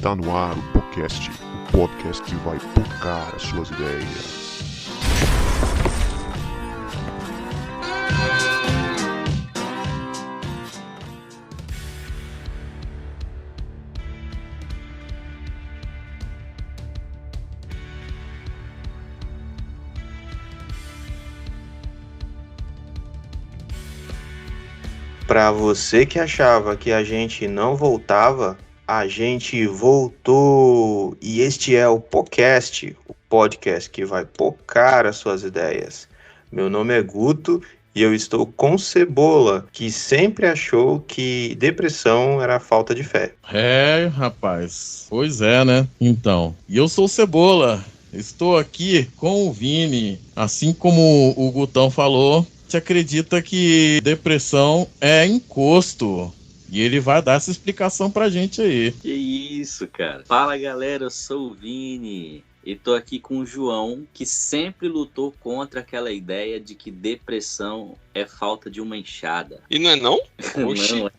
Está no ar o podcast que vai tocar as suas ideias. Para você que achava que a gente não voltava, a gente voltou! E este é o podcast que vai pocar as suas ideias. Meu nome é Guto e eu estou com Cebola, que sempre achou que depressão era falta de fé. Rapaz, pois é, né? Então, e eu sou o Cebola, estou aqui com o Vini, assim como o Gutão falou. Você acredita que depressão é encosto? E ele vai dar essa explicação pra gente aí. Que isso, cara. Fala, galera, eu sou o Vini e tô aqui com o João, que sempre lutou contra aquela ideia de que depressão é falta de uma enxada. E não é não? Oxi. Não é.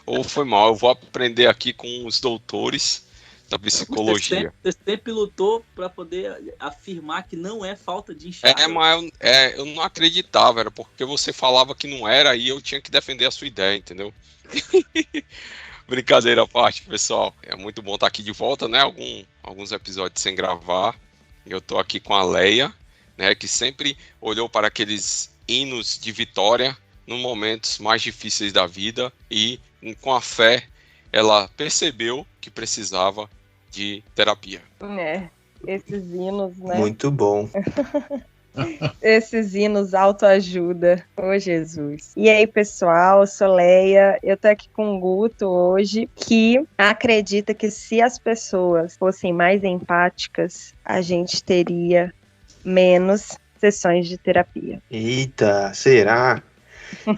Ou foi mal, eu vou aprender aqui com os doutores da psicologia. Você sempre lutou para poder afirmar que não é falta de enxada. Mas eu não acreditava, era porque você falava que não era e eu tinha que defender a sua ideia, entendeu? Brincadeira à parte, pessoal. É muito bom estar aqui de volta, né? Alguns episódios sem gravar. Eu tô aqui com a Leia, né? Que sempre olhou para aqueles hinos de vitória nos momentos mais difíceis da vida e com a fé ela percebeu que precisava de terapia. Esses hinos, né? Muito bom. Esses hinos autoajuda. Ô, Jesus. E aí, pessoal, eu sou Leia. Eu tô aqui com o Guto hoje, que acredita que se as pessoas fossem mais empáticas, a gente teria menos sessões de terapia. Eita, será?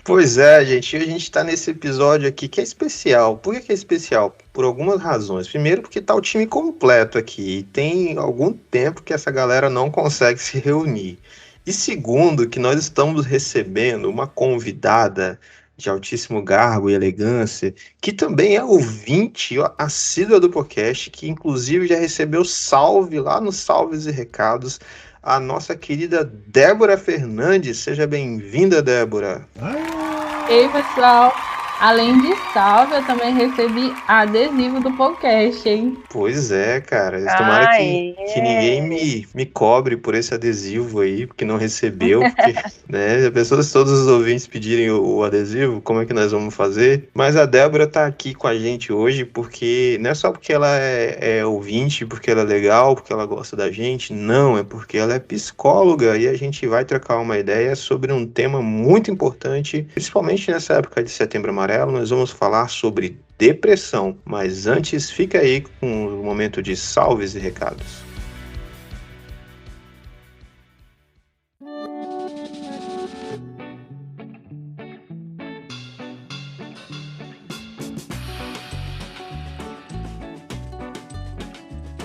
Pois é, gente, a gente tá nesse episódio aqui que é especial. Por que é especial? Por algumas razões. Primeiro, porque tá o time completo aqui. E tem algum tempo que essa galera não consegue se reunir. E segundo, que nós estamos recebendo uma convidada de altíssimo garbo e elegância, que também é ouvinte assídua do podcast, que inclusive já recebeu salve lá nos Salves e Recados, a nossa querida Débora Fernandes. Seja bem-vinda, Débora. Ei, pessoal. Além de salve, eu também recebi adesivo do podcast, hein? Pois é, cara. Tomara que ninguém me cobre por esse adesivo aí, porque não recebeu. Porque, né, a pessoa, se todos os ouvintes pedirem o adesivo, como é que nós vamos fazer? Mas a Débora tá aqui com a gente hoje porque não é só porque ela é ouvinte, porque ela é legal, porque ela gosta da gente. Não, é porque ela é psicóloga e a gente vai trocar uma ideia sobre um tema muito importante, principalmente nessa época de Setembro Amarelo. Nós vamos falar sobre depressão, mas antes fica aí com o momento de salves e recados.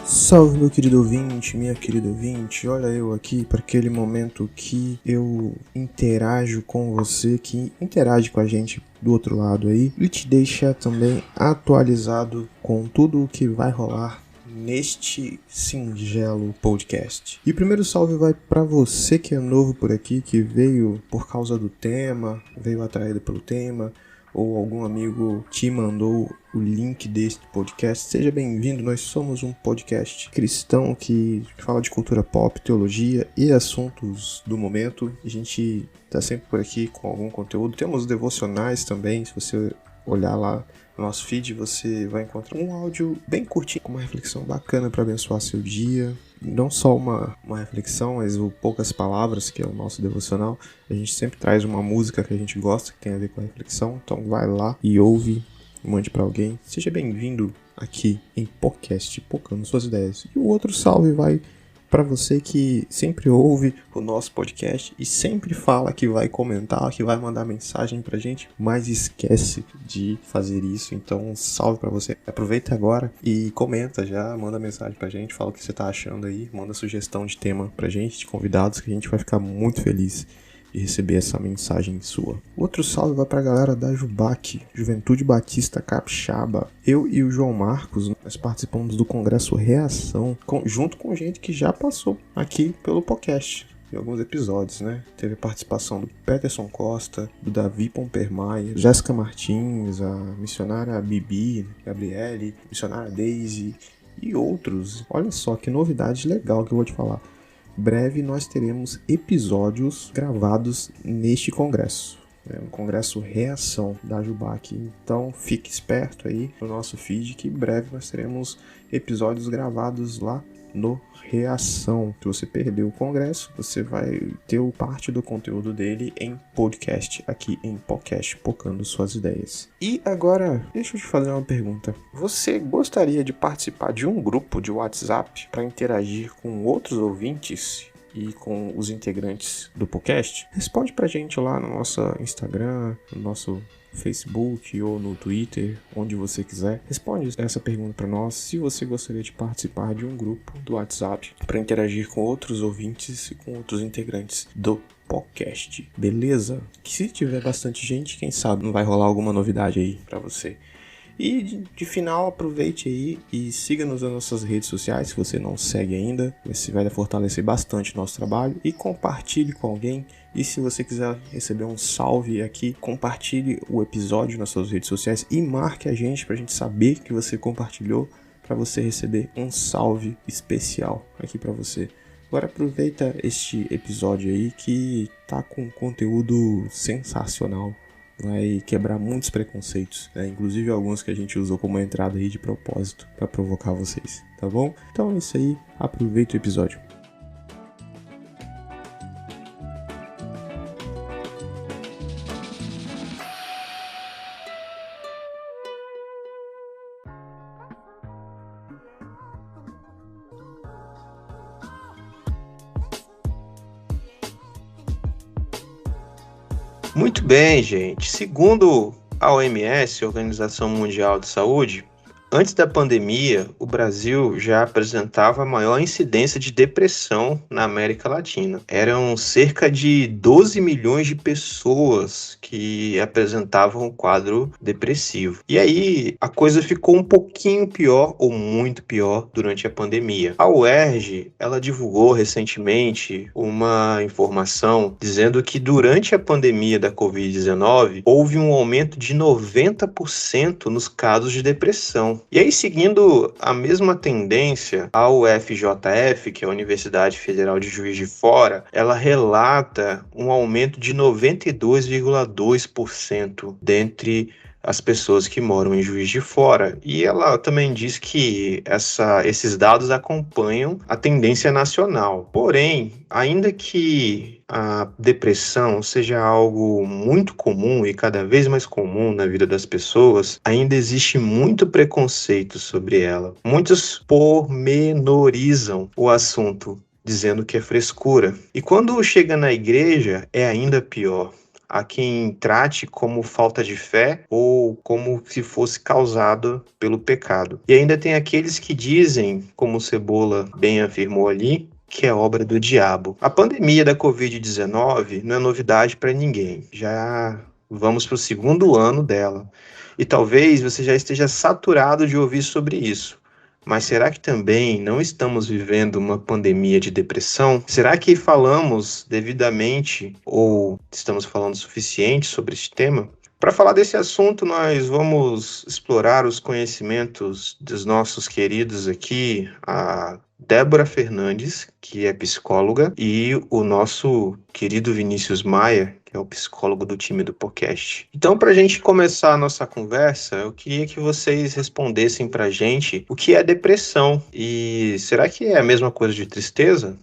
Salve, meu querido ouvinte, minha querida ouvinte. Olha eu aqui para aquele momento que eu interajo com você, que interage com a gente do outro lado aí e te deixa também atualizado com tudo o que vai rolar neste singelo podcast. E o primeiro salve vai para você que é novo por aqui, que veio por causa do tema, veio atraído pelo tema, ou algum amigo te mandou o link deste podcast. Seja bem-vindo, nós somos um podcast cristão que fala de cultura pop, teologia e assuntos do momento. A gente tá sempre por aqui com algum conteúdo. Temos devocionais também, se você olhar lá no nosso feed, você vai encontrar um áudio bem curtinho, com uma reflexão bacana para abençoar seu dia. Não só uma reflexão, mas o Poucas Palavras, que é o nosso devocional. A gente sempre traz uma música que a gente gosta, que tem a ver com a reflexão. Então vai lá e ouve, mande para alguém. Seja bem-vindo aqui em podcast, Pocando Suas Ideias. E o outro salve vai para você que sempre ouve o nosso podcast e sempre fala que vai comentar, que vai mandar mensagem pra gente, mas esquece de fazer isso. Então, um salve pra você. Aproveita agora e comenta já, manda mensagem pra gente, fala o que você tá achando aí, manda sugestão de tema pra gente, de convidados, que a gente vai ficar muito feliz e receber essa mensagem sua. Outro salve vai pra galera da Jubac, Juventude Batista Capixaba. Eu e o João Marcos, nós participamos do Congresso Reação, junto com gente que já passou aqui pelo podcast. Em alguns episódios, né? Teve a participação do Peterson Costa, do Davi Pompermayer, Jéssica Martins, a missionária Bibi, Gabriele, a missionária Daisy e outros. Olha só que novidade legal que eu vou te falar. Breve nós teremos episódios gravados neste congresso. É um congresso Reação da Jubac. Então fique esperto aí no nosso feed que em breve nós teremos episódios gravados lá no Reação. Se você perdeu o congresso, você vai ter parte do conteúdo dele em podcast, aqui em podcast, Pocando Suas Ideias. E agora, deixa eu te fazer uma pergunta. Você gostaria de participar de um grupo de WhatsApp para interagir com outros ouvintes e com os integrantes do podcast? Responde pra gente lá no nosso Instagram, no nosso Facebook ou no Twitter, onde você quiser. Responde essa pergunta para nós se você gostaria de participar de um grupo do WhatsApp para interagir com outros ouvintes e com outros integrantes do podcast. Beleza? Que se tiver bastante gente, quem sabe não vai rolar alguma novidade aí para você. E de final, aproveite aí e siga-nos nas nossas redes sociais, se você não segue ainda. Você vai fortalecer bastante o nosso trabalho. E compartilhe com alguém. E se você quiser receber um salve aqui, compartilhe o episódio nas suas redes sociais e marque a gente pra gente saber que você compartilhou, para você receber um salve especial aqui para você. Agora aproveita este episódio aí que tá com conteúdo sensacional. Vai quebrar muitos preconceitos, né? Inclusive alguns que a gente usou como entrada aí de propósito para provocar vocês, tá bom? Então é isso aí, aproveita o episódio. Muito bem, gente. Segundo a OMS, Organização Mundial de Saúde, antes da pandemia, o Brasil já apresentava a maior incidência de depressão na América Latina. Eram cerca de 12 milhões de pessoas que apresentavam um quadro depressivo. E aí, a coisa ficou um pouquinho pior ou muito pior durante a pandemia. A UERJ, ela divulgou recentemente uma informação dizendo que durante a pandemia da Covid-19, houve um aumento de 90% nos casos de depressão. E aí, seguindo a mesma tendência, a UFJF, que é a Universidade Federal de Juiz de Fora, ela relata um aumento de 92,2% dentre as pessoas que moram em Juiz de Fora. E ela também diz que esses dados acompanham a tendência nacional. Porém, ainda que a depressão seja algo muito comum e cada vez mais comum na vida das pessoas, ainda existe muito preconceito sobre ela. Muitos pormenorizam o assunto, dizendo que é frescura. E quando chega na igreja, é ainda pior. Há quem trate como falta de fé ou como se fosse causado pelo pecado. E ainda tem aqueles que dizem, como o Cebola bem afirmou ali, que é obra do diabo. A pandemia da Covid-19 não é novidade para ninguém. Já vamos para o segundo ano dela. E talvez você já esteja saturado de ouvir sobre isso. Mas será que também não estamos vivendo uma pandemia de depressão? Será que falamos devidamente ou estamos falando o suficiente sobre este tema? Para falar desse assunto, nós vamos explorar os conhecimentos dos nossos queridos aqui, a Débora Fernandes, que é psicóloga, e o nosso querido Vinícius Maia, que é o psicólogo do time do podcast. Então, para a gente começar a nossa conversa, eu queria que vocês respondessem para a gente o que é depressão. E será que é a mesma coisa de tristeza?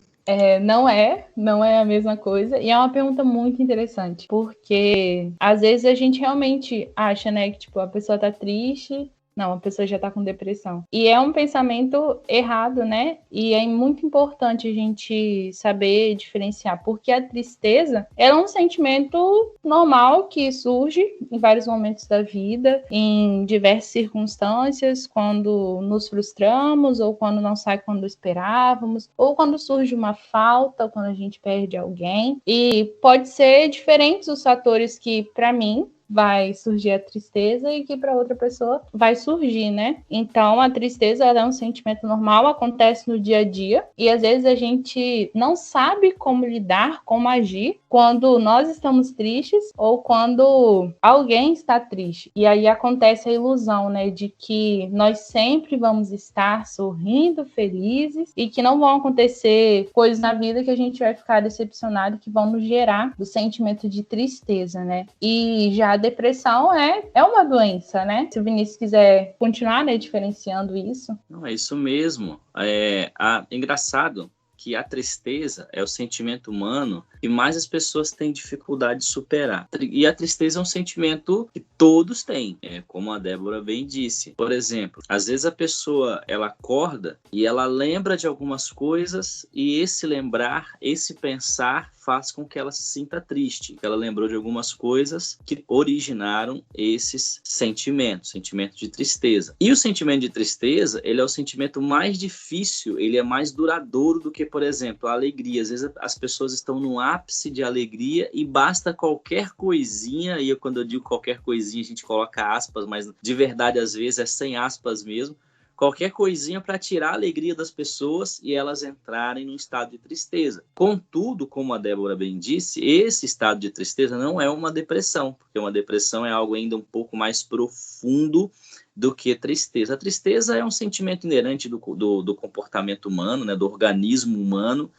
Não é a mesma coisa, e é uma pergunta muito interessante, porque às vezes a gente realmente acha, né, que tipo, a pessoa tá triste Não, a pessoa já está com depressão. E é um pensamento errado, né? E é muito importante a gente saber diferenciar, porque a tristeza é um sentimento normal que surge em vários momentos da vida, em diversas circunstâncias, quando nos frustramos, ou quando não sai quando esperávamos, ou quando surge uma falta, ou quando a gente perde alguém. E pode ser diferentes os fatores que, para mim, vai surgir a tristeza e que para outra pessoa vai surgir, né? Então, a tristeza ela é um sentimento normal, acontece no dia a dia e às vezes a gente não sabe como lidar, como agir quando nós estamos tristes ou quando alguém está triste. E aí acontece a ilusão, né, de que nós sempre vamos estar sorrindo, felizes e que não vão acontecer coisas na vida que a gente vai ficar decepcionado, que vão nos gerar do sentimento de tristeza, né? E já a depressão é uma doença, né? Se o Vinícius quiser continuar, né, diferenciando isso. Não, é isso mesmo. É engraçado que a tristeza é o sentimento humano que mais as pessoas têm dificuldade de superar. E a tristeza é um sentimento que todos têm, como a Débora bem disse. Por exemplo, às vezes a pessoa ela acorda e ela lembra de algumas coisas e esse lembrar, esse pensar faz com que ela se sinta triste. Ela lembrou de algumas coisas que originaram esses sentimentos, sentimento de tristeza. E o sentimento de tristeza, ele é o sentimento mais difícil, ele é mais duradouro do que, por exemplo, a alegria. Às vezes as pessoas estão no ápice de alegria e basta qualquer coisinha, e quando eu digo qualquer coisinha, a gente coloca aspas, mas de verdade às vezes é sem aspas mesmo, qualquer coisinha para tirar a alegria das pessoas e elas entrarem num estado de tristeza. Contudo, como a Débora bem disse, esse estado de tristeza não é uma depressão, porque uma depressão é algo ainda um pouco mais profundo do que tristeza. A tristeza é um sentimento inerente do comportamento humano, né, do organismo humano,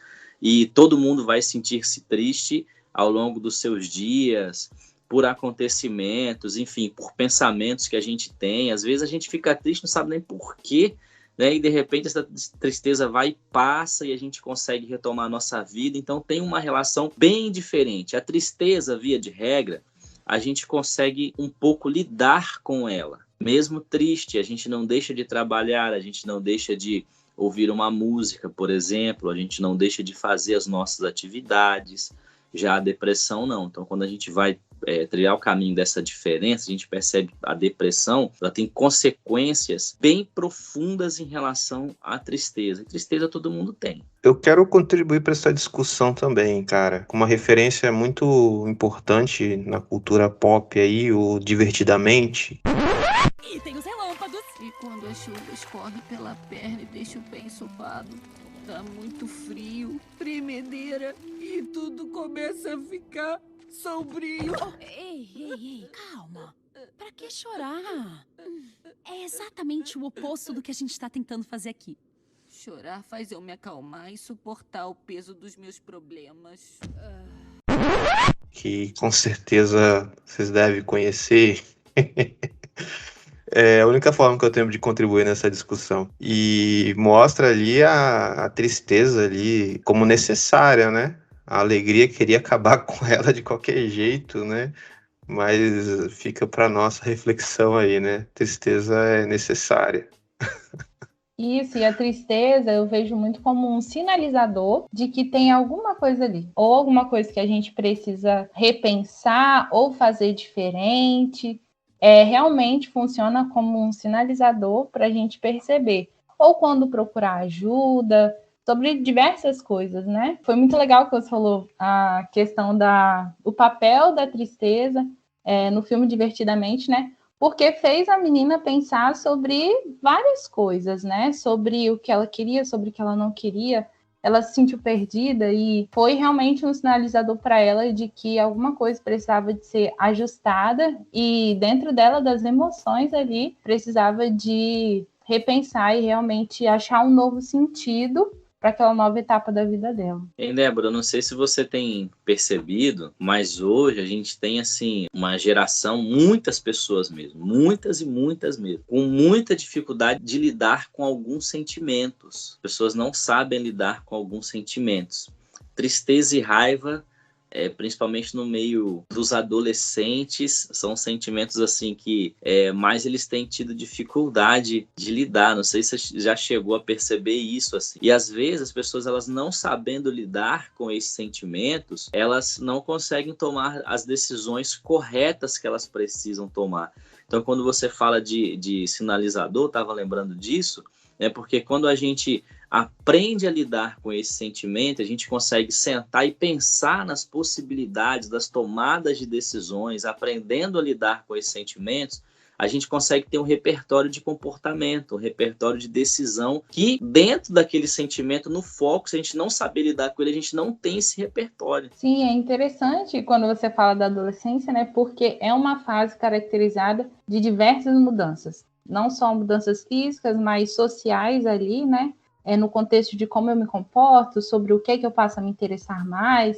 e todo mundo vai sentir-se triste ao longo dos seus dias, por acontecimentos, enfim, por pensamentos que a gente tem. Às vezes a gente fica triste, não sabe nem por quê, né? E de repente essa tristeza vai e passa e a gente consegue retomar a nossa vida. Então tem uma relação bem diferente. A tristeza, via de regra, a gente consegue um pouco lidar com ela. Mesmo triste, a gente não deixa de trabalhar, a gente não deixa de ouvir uma música, por exemplo, a gente não deixa de fazer as nossas atividades. Já a depressão não. Então quando a gente vai trilhar o caminho dessa diferença, a gente percebe que a depressão ela tem consequências bem profundas em relação à tristeza. E tristeza todo mundo tem. Eu quero contribuir para essa discussão também, cara. Uma referência muito importante na cultura pop aí, o Divertidamente. E tem os relâmpagos. E quando a chuva escorre pela perna e deixa o pé ensopado, tá muito frio, tremedeira e tudo começa a ficar sombrio. Ei, calma. Pra que chorar? É exatamente o oposto do que a gente tá tentando fazer aqui. Chorar faz eu me acalmar e suportar o peso dos meus problemas. Que com certeza vocês devem conhecer. É a única forma que eu tenho de contribuir nessa discussão. E mostra ali a tristeza ali como necessária, né? A alegria queria acabar com ela de qualquer jeito, né? Mas fica para nossa reflexão aí, né? Tristeza é necessária. Isso, e a tristeza eu vejo muito como um sinalizador de que tem alguma coisa ali, ou alguma coisa que a gente precisa repensar ou fazer diferente. Realmente funciona como um sinalizador para a gente perceber, ou quando procurar ajuda, sobre diversas coisas, né? Foi muito legal que você falou a questão do papel da tristeza no filme Divertidamente, né? Porque fez a menina pensar sobre várias coisas, né? Sobre o que ela queria, sobre o que ela não queria. Ela se sentiu perdida e foi realmente um sinalizador para ela de que alguma coisa precisava de ser ajustada e dentro dela, das emoções ali, precisava de repensar e realmente achar um novo sentido para aquela nova etapa da vida dela. Hein, Débora, eu não sei se você tem percebido, mas hoje a gente tem, assim, uma geração, muitas pessoas mesmo, muitas e muitas mesmo, com muita dificuldade de lidar com alguns sentimentos. As pessoas não sabem lidar com alguns sentimentos. Tristeza e raiva principalmente no meio dos adolescentes, são sentimentos assim que mais eles têm tido dificuldade de lidar. Não sei se você já chegou a perceber isso assim. E às vezes as pessoas, elas não sabendo lidar com esses sentimentos, elas não conseguem tomar as decisões corretas que elas precisam tomar. Então, quando você fala de sinalizador, estava lembrando disso, porque quando a gente aprende a lidar com esse sentimento, a gente consegue sentar e pensar nas possibilidades das tomadas de decisões, aprendendo a lidar com esses sentimentos, a gente consegue ter um repertório de comportamento, um repertório de decisão que dentro daquele sentimento, no foco, se a gente não saber lidar com ele, a gente não tem esse repertório. Sim, é interessante quando você fala da adolescência, né? Porque é uma fase caracterizada de diversas mudanças. Não só mudanças físicas, mas sociais ali, né? No contexto de como eu me comporto, sobre o que é que eu passo a me interessar mais.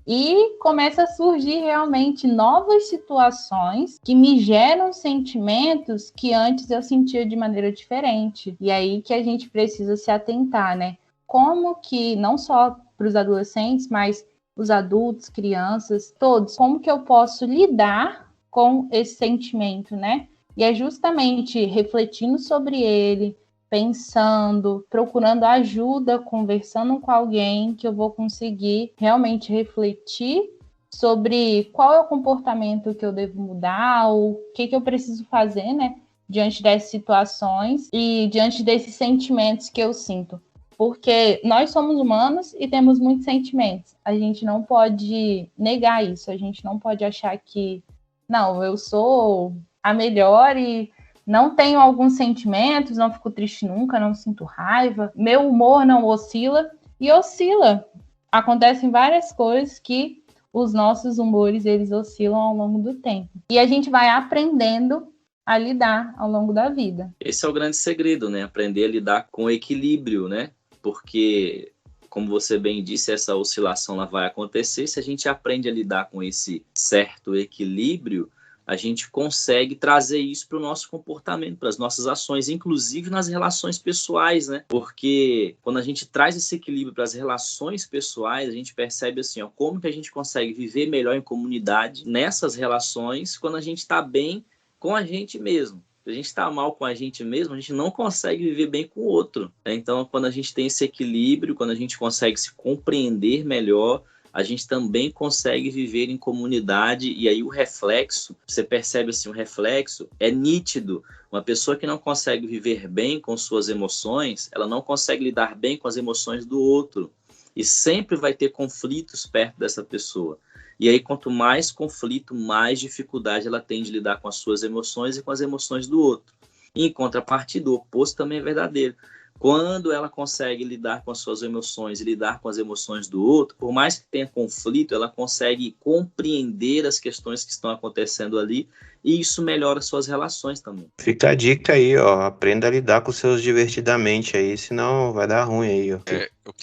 E começa a surgir realmente novas situações que me geram sentimentos que antes eu sentia de maneira diferente. E aí que a gente precisa se atentar, né? Como que, não só para os adolescentes, mas os adultos, crianças, todos, como que eu posso lidar com esse sentimento, né? E é justamente refletindo sobre ele, pensando, procurando ajuda, conversando com alguém, que eu vou conseguir realmente refletir sobre qual é o comportamento que eu devo mudar, ou o que eu preciso fazer, né, diante dessas situações e diante desses sentimentos que eu sinto. Porque nós somos humanos e temos muitos sentimentos. A gente não pode negar isso, a gente não pode achar que, não, eu sou a melhor e não tenho alguns sentimentos, não fico triste nunca, não sinto raiva, meu humor não oscila, e oscila. Acontecem várias coisas que os nossos humores, eles oscilam ao longo do tempo. E a gente vai aprendendo a lidar ao longo da vida. Esse é o grande segredo, né? Aprender a lidar com equilíbrio, né? Porque, como você bem disse, essa oscilação ela vai acontecer. Se a gente aprende a lidar com esse certo equilíbrio, a gente consegue trazer isso para o nosso comportamento, para as nossas ações, inclusive nas relações pessoais, né? Porque quando a gente traz esse equilíbrio para as relações pessoais, a gente percebe assim, como que a gente consegue viver melhor em comunidade nessas relações quando a gente está bem com a gente mesmo. Se a gente está mal com a gente mesmo, a gente não consegue viver bem com o outro, né? Então, quando a gente tem esse equilíbrio, quando a gente consegue se compreender melhor, a gente também consegue viver em comunidade, e aí o reflexo, você percebe assim, o reflexo é nítido. Uma pessoa que não consegue viver bem com suas emoções, ela não consegue lidar bem com as emoções do outro, e sempre vai ter conflitos perto dessa pessoa. E aí, quanto mais conflito, mais dificuldade ela tem de lidar com as suas emoções e com as emoções do outro. E, em contrapartida, o oposto também é verdadeiro. Quando ela consegue lidar com as suas emoções e lidar com as emoções do outro, por mais que tenha conflito, ela consegue compreender as questões que estão acontecendo ali, e isso melhora as suas relações também. Fica a dica aí, aprenda a lidar com os seus divertidamente aí, senão vai dar ruim aí, Eu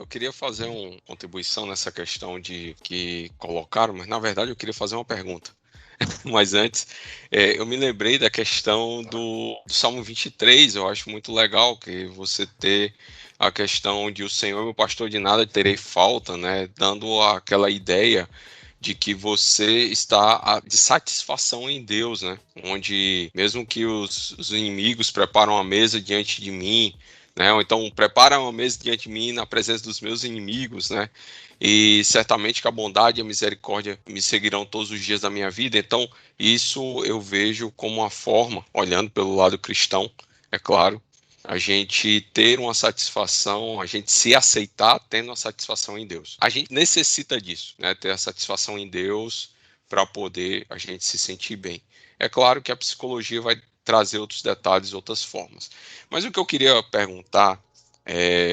queria fazer uma contribuição nessa questão de que colocaram, mas na verdade eu queria fazer uma pergunta. Mas antes, eu me lembrei da questão do Salmo 23, eu acho muito legal que você ter a questão de o Senhor é meu pastor, de nada terei falta, né? Dando aquela ideia de que você está de satisfação em Deus, né? Onde mesmo que os inimigos preparam a mesa diante de mim, né? Ou então prepara uma mesa diante de mim na presença dos meus inimigos, né? E certamente que a bondade e a misericórdia me seguirão todos os dias da minha vida. Então, isso eu vejo como uma forma, olhando pelo lado cristão, é claro, a gente ter uma satisfação, a gente se aceitar tendo uma satisfação em Deus. A gente necessita disso, né? Ter a satisfação em Deus para poder a gente se sentir bem. É claro que a psicologia vai trazer outros detalhes, outras formas. Mas o que eu queria perguntar,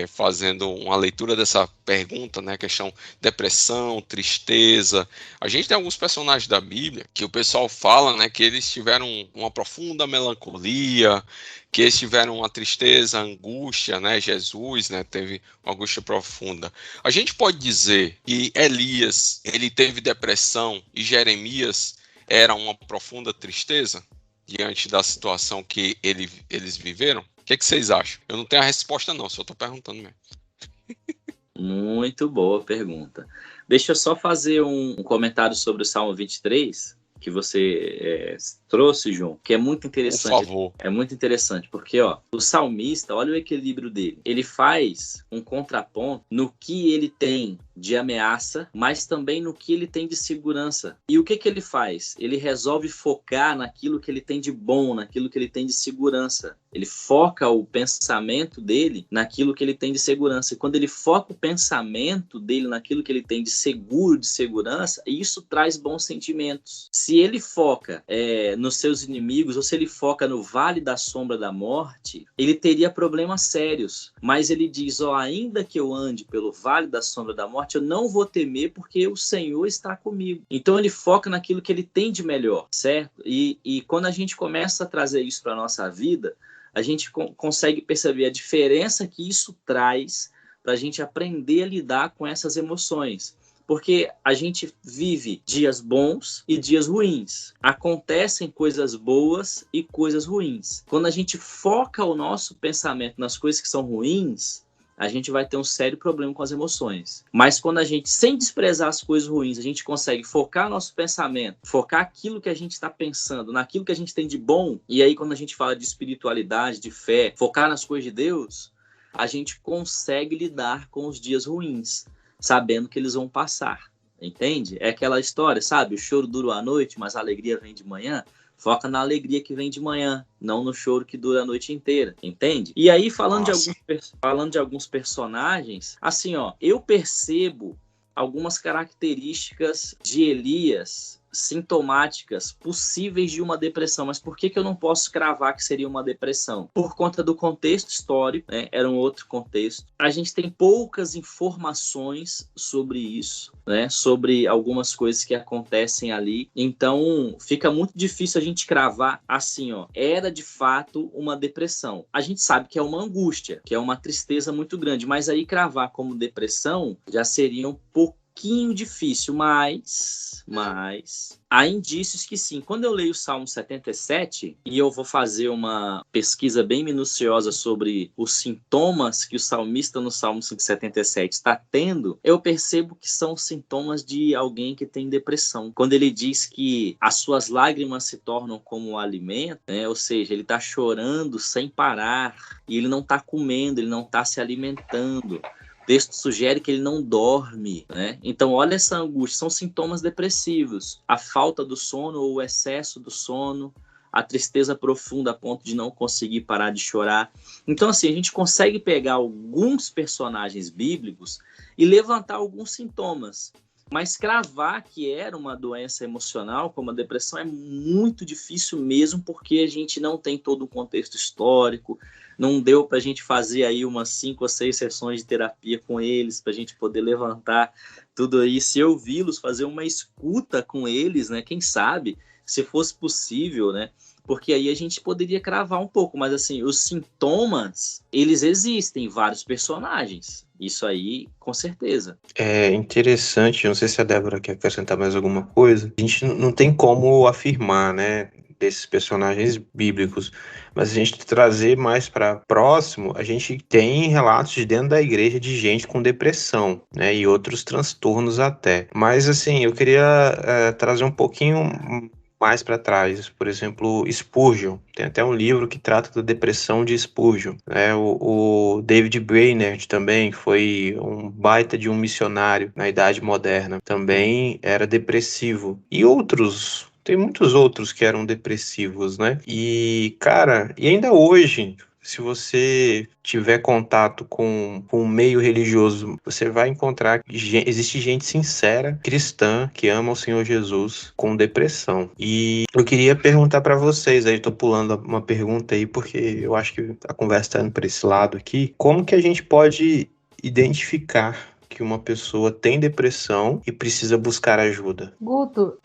fazendo uma leitura dessa pergunta, né, questão depressão, tristeza, a gente tem alguns personagens da Bíblia que o pessoal fala, né, que eles tiveram uma profunda melancolia, que eles tiveram uma tristeza, angústia, né, Jesus, né, teve uma angústia profunda. A gente pode dizer que Elias, ele teve depressão e Jeremias era uma profunda tristeza diante da situação que eles viveram? O que vocês acham? Eu não tenho a resposta não, só estou perguntando mesmo. Muito boa pergunta. Deixa eu só fazer um comentário sobre o Salmo 23, que você trouxe, João, que é muito interessante. Por favor. É muito interessante, porque o salmista, olha o equilíbrio dele. Ele faz um contraponto no que ele tem de ameaça, mas também no que ele tem de segurança. E o que ele faz? Ele resolve focar naquilo que ele tem de bom, naquilo que ele tem de segurança. Ele foca o pensamento dele naquilo que ele tem de segurança. E quando ele foca o pensamento dele naquilo que ele tem de seguro, de segurança, isso traz bons sentimentos. Se ele foca nos seus inimigos, ou se ele foca no vale da sombra da morte, ele teria problemas sérios. Mas ele diz, ainda que eu ande pelo vale da sombra da morte, eu não vou temer porque o Senhor está comigo. Então ele foca naquilo que ele tem de melhor, certo? E quando a gente começa a trazer isso para a nossa vida, a gente consegue perceber a diferença que isso traz para a gente aprender a lidar com essas emoções. Porque a gente vive dias bons e dias ruins. Acontecem coisas boas e coisas ruins. Quando a gente foca o nosso pensamento nas coisas que são ruins, a gente vai ter um sério problema com as emoções. Mas quando a gente, sem desprezar as coisas ruins, a gente consegue focar nosso pensamento, focar aquilo que a gente está pensando, naquilo que a gente tem de bom, e aí quando a gente fala de espiritualidade, de fé, focar nas coisas de Deus, a gente consegue lidar com os dias ruins, sabendo que eles vão passar, entende? É aquela história, sabe? O choro dura a noite, mas a alegria vem de manhã. Foca na alegria que vem de manhã, não no choro que dura a noite inteira, entende? E aí, falando de alguns personagens, assim, eu percebo algumas características de Elias sintomáticas possíveis de uma depressão. Mas por que eu não posso cravar que seria uma depressão? Por conta do contexto histórico, né? Era um outro contexto. A gente tem poucas informações sobre isso, né? Sobre algumas coisas que acontecem ali. Então, fica muito difícil a gente cravar assim, era de fato uma depressão. A gente sabe que é uma angústia, que é uma tristeza muito grande, mas aí cravar como depressão já seria um pouquinho difícil, mas há indícios que sim. Quando eu leio o Salmo 77, e eu vou fazer uma pesquisa bem minuciosa sobre os sintomas que o salmista no Salmo 77 está tendo, eu percebo que são sintomas de alguém que tem depressão. Quando ele diz que as suas lágrimas se tornam como alimento, né? Ou seja, ele está chorando sem parar, e ele não está comendo, ele não está se alimentando. O texto sugere que ele não dorme, né? Então, olha essa angústia, são sintomas depressivos. A falta do sono ou o excesso do sono, a tristeza profunda a ponto de não conseguir parar de chorar. Então, assim, a gente consegue pegar alguns personagens bíblicos e levantar alguns sintomas. Mas cravar que era uma doença emocional, como a depressão, é muito difícil mesmo, porque a gente não tem todo o contexto histórico. Não deu para a gente fazer aí umas 5 ou 6 sessões de terapia com eles, para a gente poder levantar tudo isso e ouvi-los, fazer uma escuta com eles, né? Quem sabe, se fosse possível, né? Porque aí a gente poderia cravar um pouco, mas assim, os sintomas, eles existem, vários personagens. Isso aí, com certeza. É interessante, não sei se a Débora quer acrescentar mais alguma coisa. A gente não tem como afirmar, né, desses personagens bíblicos, mas a gente trazer mais para próximo, a gente tem relatos de dentro da igreja de gente com depressão, né, e outros transtornos até. Mas assim, eu queria trazer um pouquinho mais para trás, por exemplo, Spurgeon. Tem até um livro que trata da depressão de Spurgeon, né? O David Brainerd também foi um baita de um missionário na Idade Moderna, também era depressivo. E outros, tem muitos outros que eram depressivos, né? E, cara, e ainda hoje, se você tiver contato com um meio religioso, você vai encontrar que existe gente sincera, cristã, que ama o Senhor Jesus, com depressão. E eu queria perguntar para vocês, aí tô pulando uma pergunta aí, porque eu acho que a conversa tá indo para esse lado aqui. Como que a gente pode identificar que uma pessoa tem depressão e precisa buscar ajuda? Guto,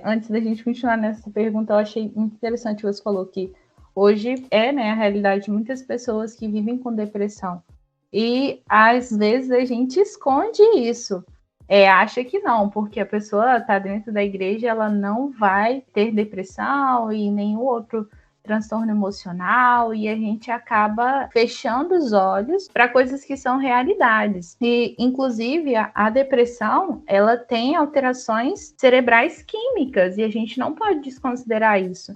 antes da gente continuar nessa pergunta, eu achei muito interessante, você falou que hoje né, a realidade de muitas pessoas que vivem com depressão. E, às vezes, a gente esconde isso. Acha que não, porque a pessoa está dentro da igreja, ela não vai ter depressão e nenhum outro transtorno emocional e a gente acaba fechando os olhos para coisas que são realidades. E, inclusive, a depressão, ela tem alterações cerebrais químicas e a gente não pode desconsiderar isso.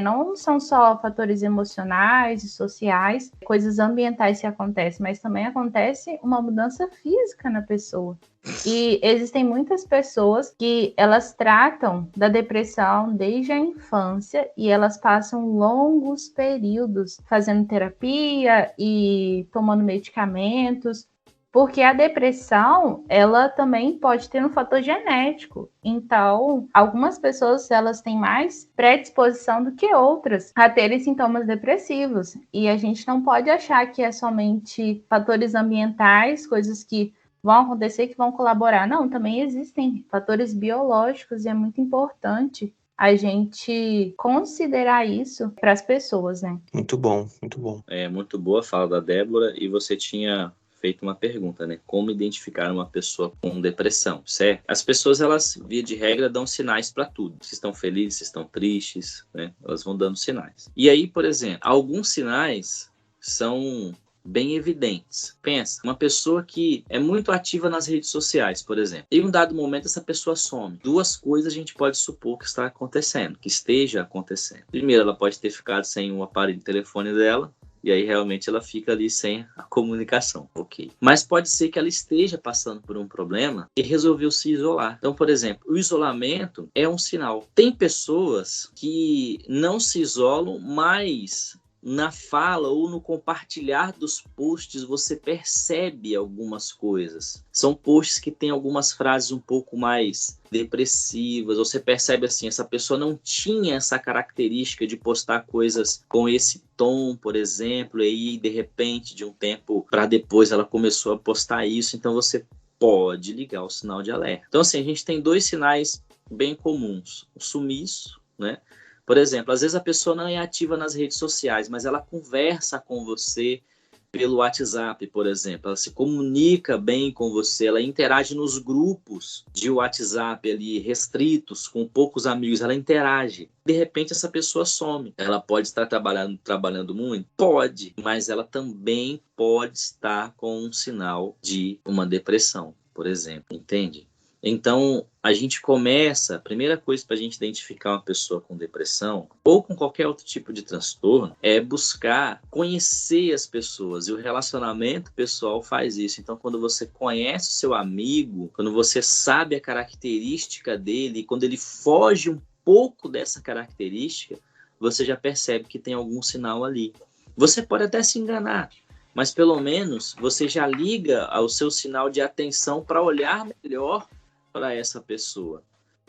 Não são só fatores emocionais e sociais, coisas ambientais que acontecem, mas também acontece uma mudança física na pessoa. E existem muitas pessoas que elas tratam da depressão desde a infância e elas passam longos períodos fazendo terapia e tomando medicamentos, porque a depressão, ela também pode ter um fator genético. Então, algumas pessoas, elas têm mais predisposição do que outras a terem sintomas depressivos. E a gente não pode achar que é somente fatores ambientais, coisas que vão acontecer, que vão colaborar. Não, também existem fatores biológicos e é muito importante a gente considerar isso para as pessoas, né? Muito bom, muito bom. É muito boa a fala da Débora, e você tinha feito uma pergunta, né? Como identificar uma pessoa com depressão, certo? As pessoas, elas, via de regra, dão sinais para tudo. Se estão felizes, se estão tristes, né? Elas vão dando sinais. E aí, por exemplo, alguns sinais são bem evidentes. Pensa, uma pessoa que é muito ativa nas redes sociais, por exemplo. Em um dado momento, essa pessoa some. Duas coisas a gente pode supor que está acontecendo, que esteja acontecendo. Primeiro, ela pode ter ficado sem o aparelho de telefone dela, e aí realmente ela fica ali sem a comunicação, ok. Mas pode ser que ela esteja passando por um problema e resolveu se isolar. Então, por exemplo, o isolamento é um sinal. Tem pessoas que não se isolam, mas na fala ou no compartilhar dos posts você percebe algumas coisas. São posts que têm algumas frases um pouco mais depressivas. Você percebe assim, essa pessoa não tinha essa característica de postar coisas com esse tom, por exemplo, e aí de repente, de um tempo para depois, ela começou a postar isso. Então você pode ligar o sinal de alerta. Então assim, a gente tem dois sinais bem comuns. O sumiço, né? Por exemplo, às vezes a pessoa não é ativa nas redes sociais, mas ela conversa com você pelo WhatsApp, por exemplo. Ela se comunica bem com você, ela interage nos grupos de WhatsApp ali, restritos, com poucos amigos, ela interage. De repente, essa pessoa some. Ela pode estar trabalhando muito? Pode, mas ela também pode estar com um sinal de uma depressão, por exemplo, entende? Então, a gente começa, a primeira coisa para a gente identificar uma pessoa com depressão ou com qualquer outro tipo de transtorno é buscar conhecer as pessoas, e o relacionamento pessoal faz isso. Então, quando você conhece o seu amigo, quando você sabe a característica dele, quando ele foge um pouco dessa característica, você já percebe que tem algum sinal ali. Você pode até se enganar, mas pelo menos você já liga ao seu sinal de atenção para olhar melhor para essa pessoa,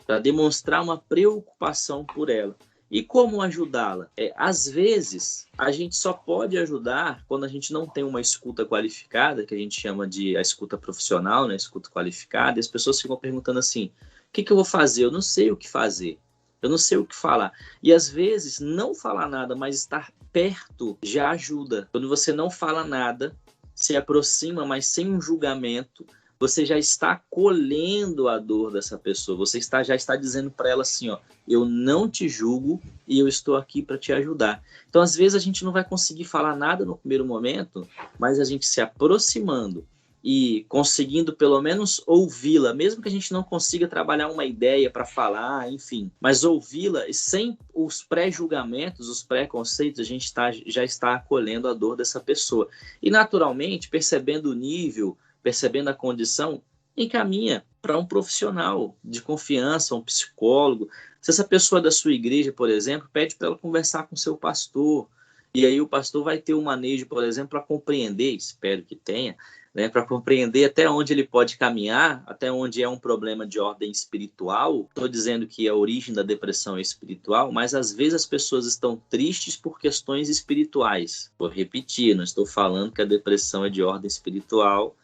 para demonstrar uma preocupação por ela. E como ajudá-la? Às vezes, a gente só pode ajudar quando a gente não tem uma escuta qualificada, que a gente chama de a escuta profissional, né? Escuta qualificada, e as pessoas ficam perguntando assim, o que eu vou fazer? Eu não sei o que fazer, eu não sei o que falar. E às vezes, não falar nada, mas estar perto já ajuda. Quando você não fala nada, se aproxima, mas sem um julgamento, você já está acolhendo a dor dessa pessoa, você já está dizendo para ela assim, ó, eu não te julgo e eu estou aqui para te ajudar. Então, às vezes, a gente não vai conseguir falar nada no primeiro momento, mas a gente se aproximando e conseguindo pelo menos ouvi-la, mesmo que a gente não consiga trabalhar uma ideia para falar, enfim, mas ouvi-la e sem os pré-julgamentos, os preconceitos, a gente já está acolhendo a dor dessa pessoa. E, naturalmente, percebendo o nível, percebendo a condição, encaminha para um profissional de confiança, um psicólogo. Se essa pessoa da sua igreja, por exemplo, pede para ela conversar com seu pastor, e aí o pastor vai ter um manejo, por exemplo, para compreender, espero que tenha, né, para compreender até onde ele pode caminhar, até onde é um problema de ordem espiritual. Estou dizendo que a origem da depressão é espiritual, mas às vezes as pessoas estão tristes por questões espirituais. Vou repetir, não estou falando que a depressão é de ordem espiritual,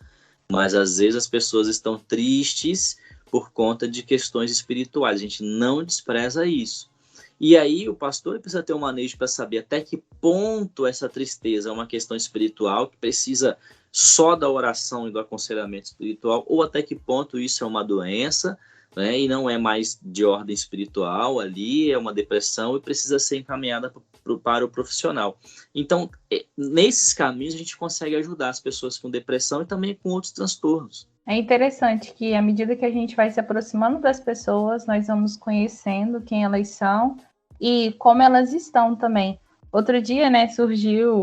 mas às vezes as pessoas estão tristes por conta de questões espirituais. A gente não despreza isso. E aí o pastor precisa ter um manejo para saber até que ponto essa tristeza é uma questão espiritual que precisa só da oração e do aconselhamento espiritual, ou até que ponto isso é uma doença, né, e não é mais de ordem espiritual ali, é uma depressão e precisa ser encaminhada para o profissional. Então, nesses caminhos a gente consegue ajudar as pessoas com depressão e também com outros transtornos. É interessante que à medida que a gente vai se aproximando das pessoas, nós vamos conhecendo quem elas são e como elas estão também. Outro dia, né,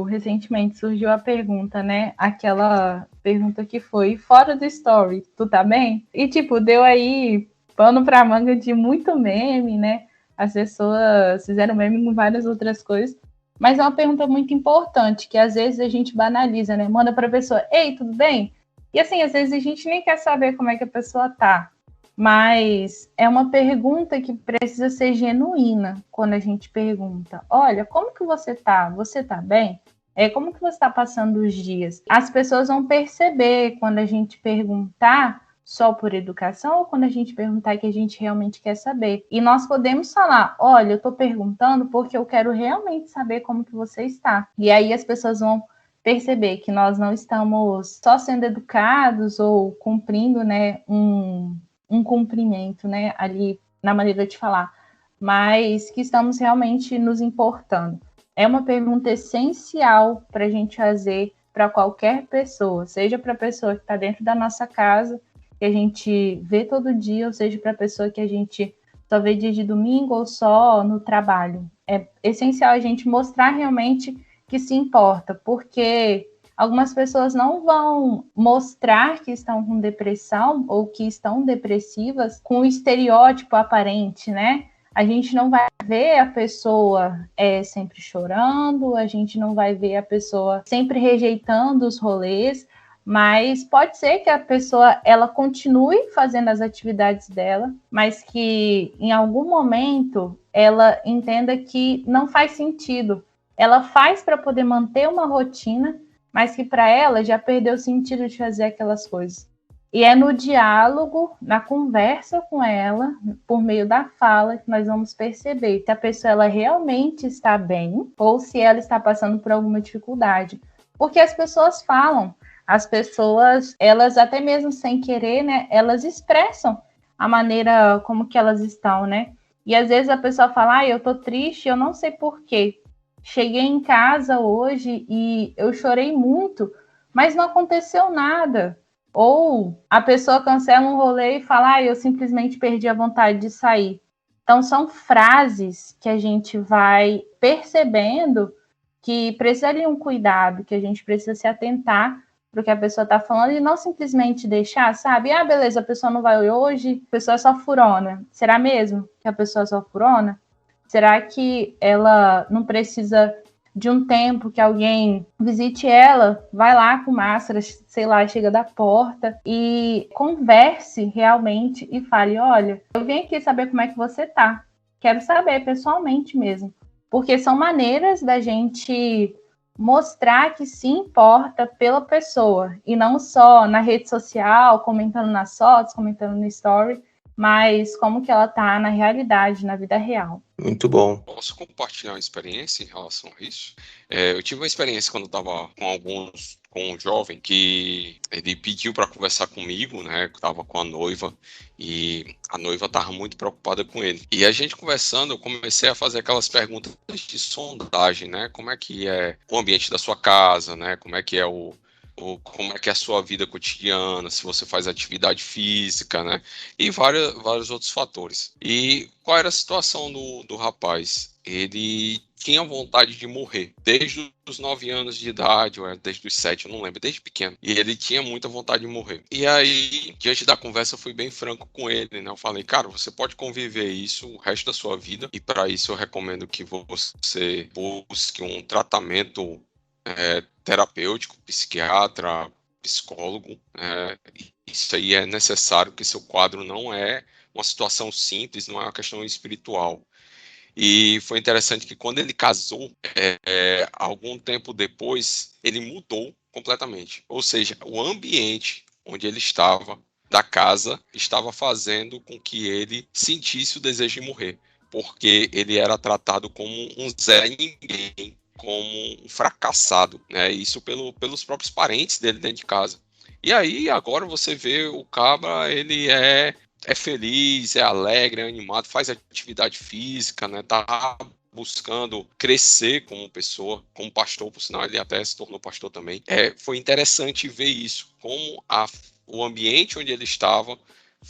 recentemente surgiu a pergunta, né, aquela pergunta que foi, fora do story, tu tá bem? E tipo, deu aí pano pra manga de muito meme, né, as pessoas fizeram meme com várias outras coisas, mas é uma pergunta muito importante, que às vezes a gente banaliza, né, manda pra pessoa, ei, tudo bem? E assim, às vezes a gente nem quer saber como é que a pessoa tá, mas é uma pergunta que precisa ser genuína quando a gente pergunta, olha, como que você tá? Você tá bem? Como que você tá passando os dias? As pessoas vão perceber quando a gente perguntar só por educação ou quando a gente perguntar que a gente realmente quer saber. E nós podemos falar, olha, eu tô perguntando porque eu quero realmente saber como que você está. E aí as pessoas vão perceber que nós não estamos só sendo educados ou cumprindo, né, um cumprimento, né, ali na maneira de falar, mas que estamos realmente nos importando. É uma pergunta essencial para a gente fazer para qualquer pessoa, seja para a pessoa que está dentro da nossa casa, que a gente vê todo dia, ou seja para a pessoa que a gente só vê dia de domingo ou só no trabalho. É essencial a gente mostrar realmente que se importa, porque algumas pessoas não vão mostrar que estão com depressão ou que estão depressivas com o estereótipo aparente, né? A gente não vai ver a pessoa sempre chorando, a gente não vai ver a pessoa sempre rejeitando os rolês, mas pode ser que a pessoa ela continue fazendo as atividades dela, mas que em algum momento ela entenda que não faz sentido. Ela faz para poder manter uma rotina, mas que para ela já perdeu o sentido de fazer aquelas coisas. E é no diálogo, na conversa com ela, por meio da fala, que nós vamos perceber se a pessoa ela realmente está bem ou se ela está passando por alguma dificuldade. Porque as pessoas falam, as pessoas, elas até mesmo sem querer, né, elas expressam a maneira como que elas estão, né? E às vezes a pessoa fala, eu tô triste, eu não sei por quê. Cheguei em casa hoje e eu chorei muito, mas não aconteceu nada. Ou a pessoa cancela um rolê e fala, eu simplesmente perdi a vontade de sair. Então, são frases que a gente vai percebendo que precisa de um cuidado, que a gente precisa se atentar para o que a pessoa está falando e não simplesmente deixar, sabe? Beleza, a pessoa não vai hoje, a pessoa é só furona. Será mesmo que a pessoa é só furona? Será que ela não precisa de um tempo que alguém visite ela, vai lá com máscara, sei lá, chega da porta e converse realmente e fale, olha, eu vim aqui saber como é que você tá. Quero saber pessoalmente mesmo. Porque são maneiras da gente mostrar que se importa pela pessoa e não só na rede social, comentando nas fotos, comentando no story, mas como que ela tá na realidade, na vida real. Muito bom. Posso compartilhar uma experiência em relação a isso? Eu tive uma experiência quando eu estava com um jovem que ele pediu para conversar comigo, né? Eu estava com a noiva e a noiva estava muito preocupada com ele. E a gente conversando, eu comecei a fazer aquelas perguntas de sondagem, né? Como é que é o ambiente da sua casa, né? Como é que é como é que é a sua vida cotidiana, se você faz atividade física, né? E vários outros fatores. E qual era a situação do rapaz? Ele tinha vontade de morrer desde os 9 anos de idade, ou desde os 7, eu não lembro, desde pequeno. E ele tinha muita vontade de morrer. E aí, diante da conversa, eu fui bem franco com ele, né? Eu falei, cara, você pode conviver isso o resto da sua vida, e para isso eu recomendo que você busque um tratamento terapêutico, psiquiatra, psicólogo. Isso aí é necessário, porque seu quadro não é uma situação simples, não é uma questão espiritual. E foi interessante que quando ele casou, algum tempo depois, ele mudou completamente. Ou seja, o ambiente onde ele estava, da casa, estava fazendo com que ele sentisse o desejo de morrer, porque ele era tratado como um Zé Ninguém, como um fracassado, né? Isso pelos próprios parentes dele dentro de casa. E aí, agora você vê o cabra, ele é é feliz, é alegre, é animado, faz atividade física, né? Tá buscando crescer como pessoa, como pastor, por sinal, ele até se tornou pastor também. Foi interessante ver isso, como o ambiente onde ele estava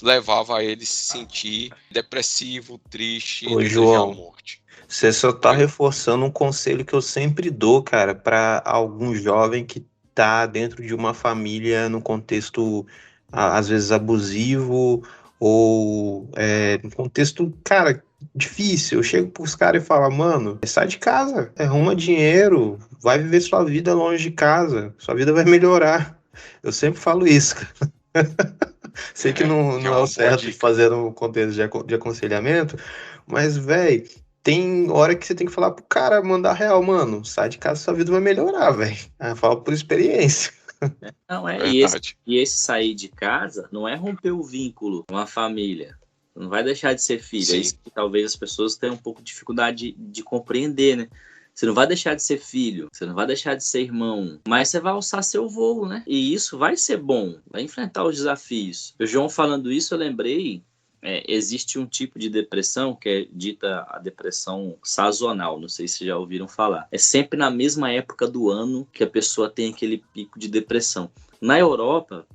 levava ele a se sentir depressivo, triste e desejar a morte. Você só tá reforçando um conselho que eu sempre dou, cara, para algum jovem que tá dentro de uma família num contexto, às vezes, abusivo ou num contexto, cara, difícil. Eu chego pros caras e falo, mano, sai de casa, arruma dinheiro, vai viver sua vida longe de casa, sua vida vai melhorar. Eu sempre falo isso, cara. Sei que não é o certo fazer no contexto de aconselhamento, mas, velho, tem hora que você tem que falar pro cara, mandar real, mano, sai de casa, sua vida vai melhorar, velho. Falo por experiência. Não e esse sair de casa não é romper o vínculo com a família. Não vai deixar de ser filho. Sim. É isso que talvez as pessoas tenham um pouco de dificuldade de compreender, né? Você não vai deixar de ser filho, você não vai deixar de ser irmão, mas você vai alçar seu voo, né? E isso vai ser bom, vai enfrentar os desafios. O João falando isso, eu lembrei, existe um tipo de depressão que é dita a depressão sazonal, não sei se já ouviram falar. É sempre na mesma época do ano que a pessoa tem aquele pico de depressão. Na Europa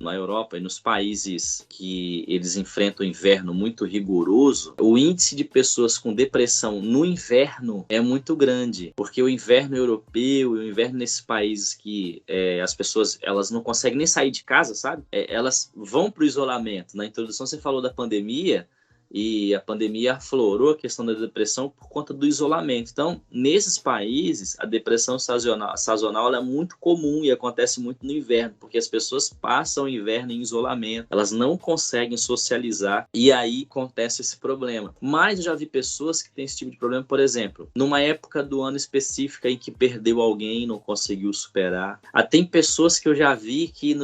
e nos países que eles enfrentam o inverno muito rigoroso, o índice de pessoas com depressão no inverno é muito grande, porque o inverno europeu e o inverno nesses países que as pessoas elas não conseguem nem sair de casa, sabe? Elas vão para o isolamento. Na introdução você falou da pandemia, e a pandemia aflorou a questão da depressão por conta do isolamento. Então, nesses países, a depressão sazonal ela é muito comum e acontece muito no inverno, porque as pessoas passam o inverno em isolamento, elas não conseguem socializar, e aí acontece esse problema. Mas eu já vi pessoas que têm esse tipo de problema, por exemplo, numa época do ano específica em que perdeu alguém e não conseguiu superar. Tem pessoas que eu já vi que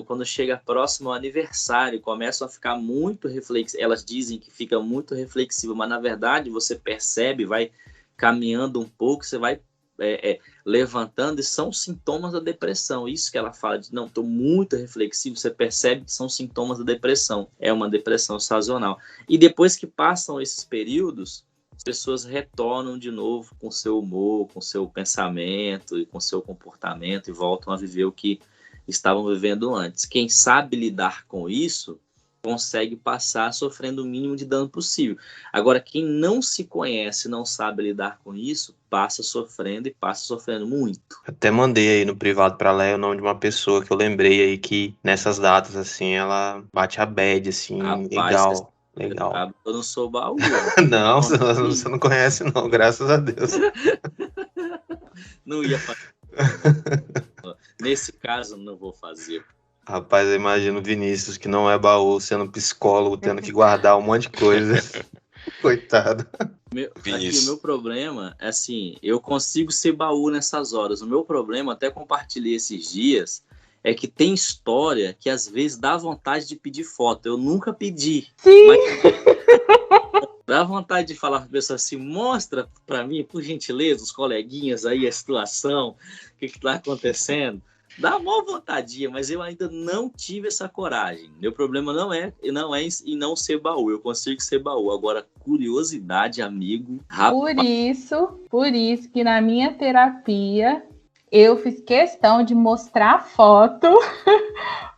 quando chega próximo ao aniversário, começam a ficar muito reflexivas. Elas dizem que fica muito reflexiva, mas na verdade você percebe, vai caminhando um pouco, você vai levantando, e são sintomas da depressão. Isso que ela fala de, não, estou muito reflexivo, você percebe que são sintomas da depressão. É uma depressão sazonal. E depois que passam esses períodos, as pessoas retornam de novo com seu humor, com seu pensamento e com seu comportamento e voltam a viver o que estavam vivendo antes. Quem sabe lidar com isso consegue passar sofrendo o mínimo de dano possível. Agora, quem não se conhece, não sabe lidar com isso, passa sofrendo muito. Até mandei aí no privado pra Léa o nome de uma pessoa que eu lembrei aí que nessas datas, assim, ela bate a bad, assim, legal. Eu não sou baú. Não, você não conhece não, graças a Deus. Não ia fazer. Nesse caso, não vou fazer. Rapaz, eu imagino o Vinícius, que não é baú, sendo psicólogo, tendo que guardar um monte de coisa. Coitado. O meu problema é assim, eu consigo ser baú nessas horas. O meu problema, até compartilhei esses dias, é que tem história que às vezes dá vontade de pedir foto. Eu nunca pedi. Sim. Mas dá vontade de falar para a pessoa assim, mostra para mim, por gentileza, os coleguinhas aí, a situação, o que está acontecendo. Dá uma vontadinha, mas eu ainda não tive essa coragem. Meu problema não é em não ser baú. Eu consigo ser baú. Agora, curiosidade, amigo. Por isso que na minha terapia eu fiz questão de mostrar a foto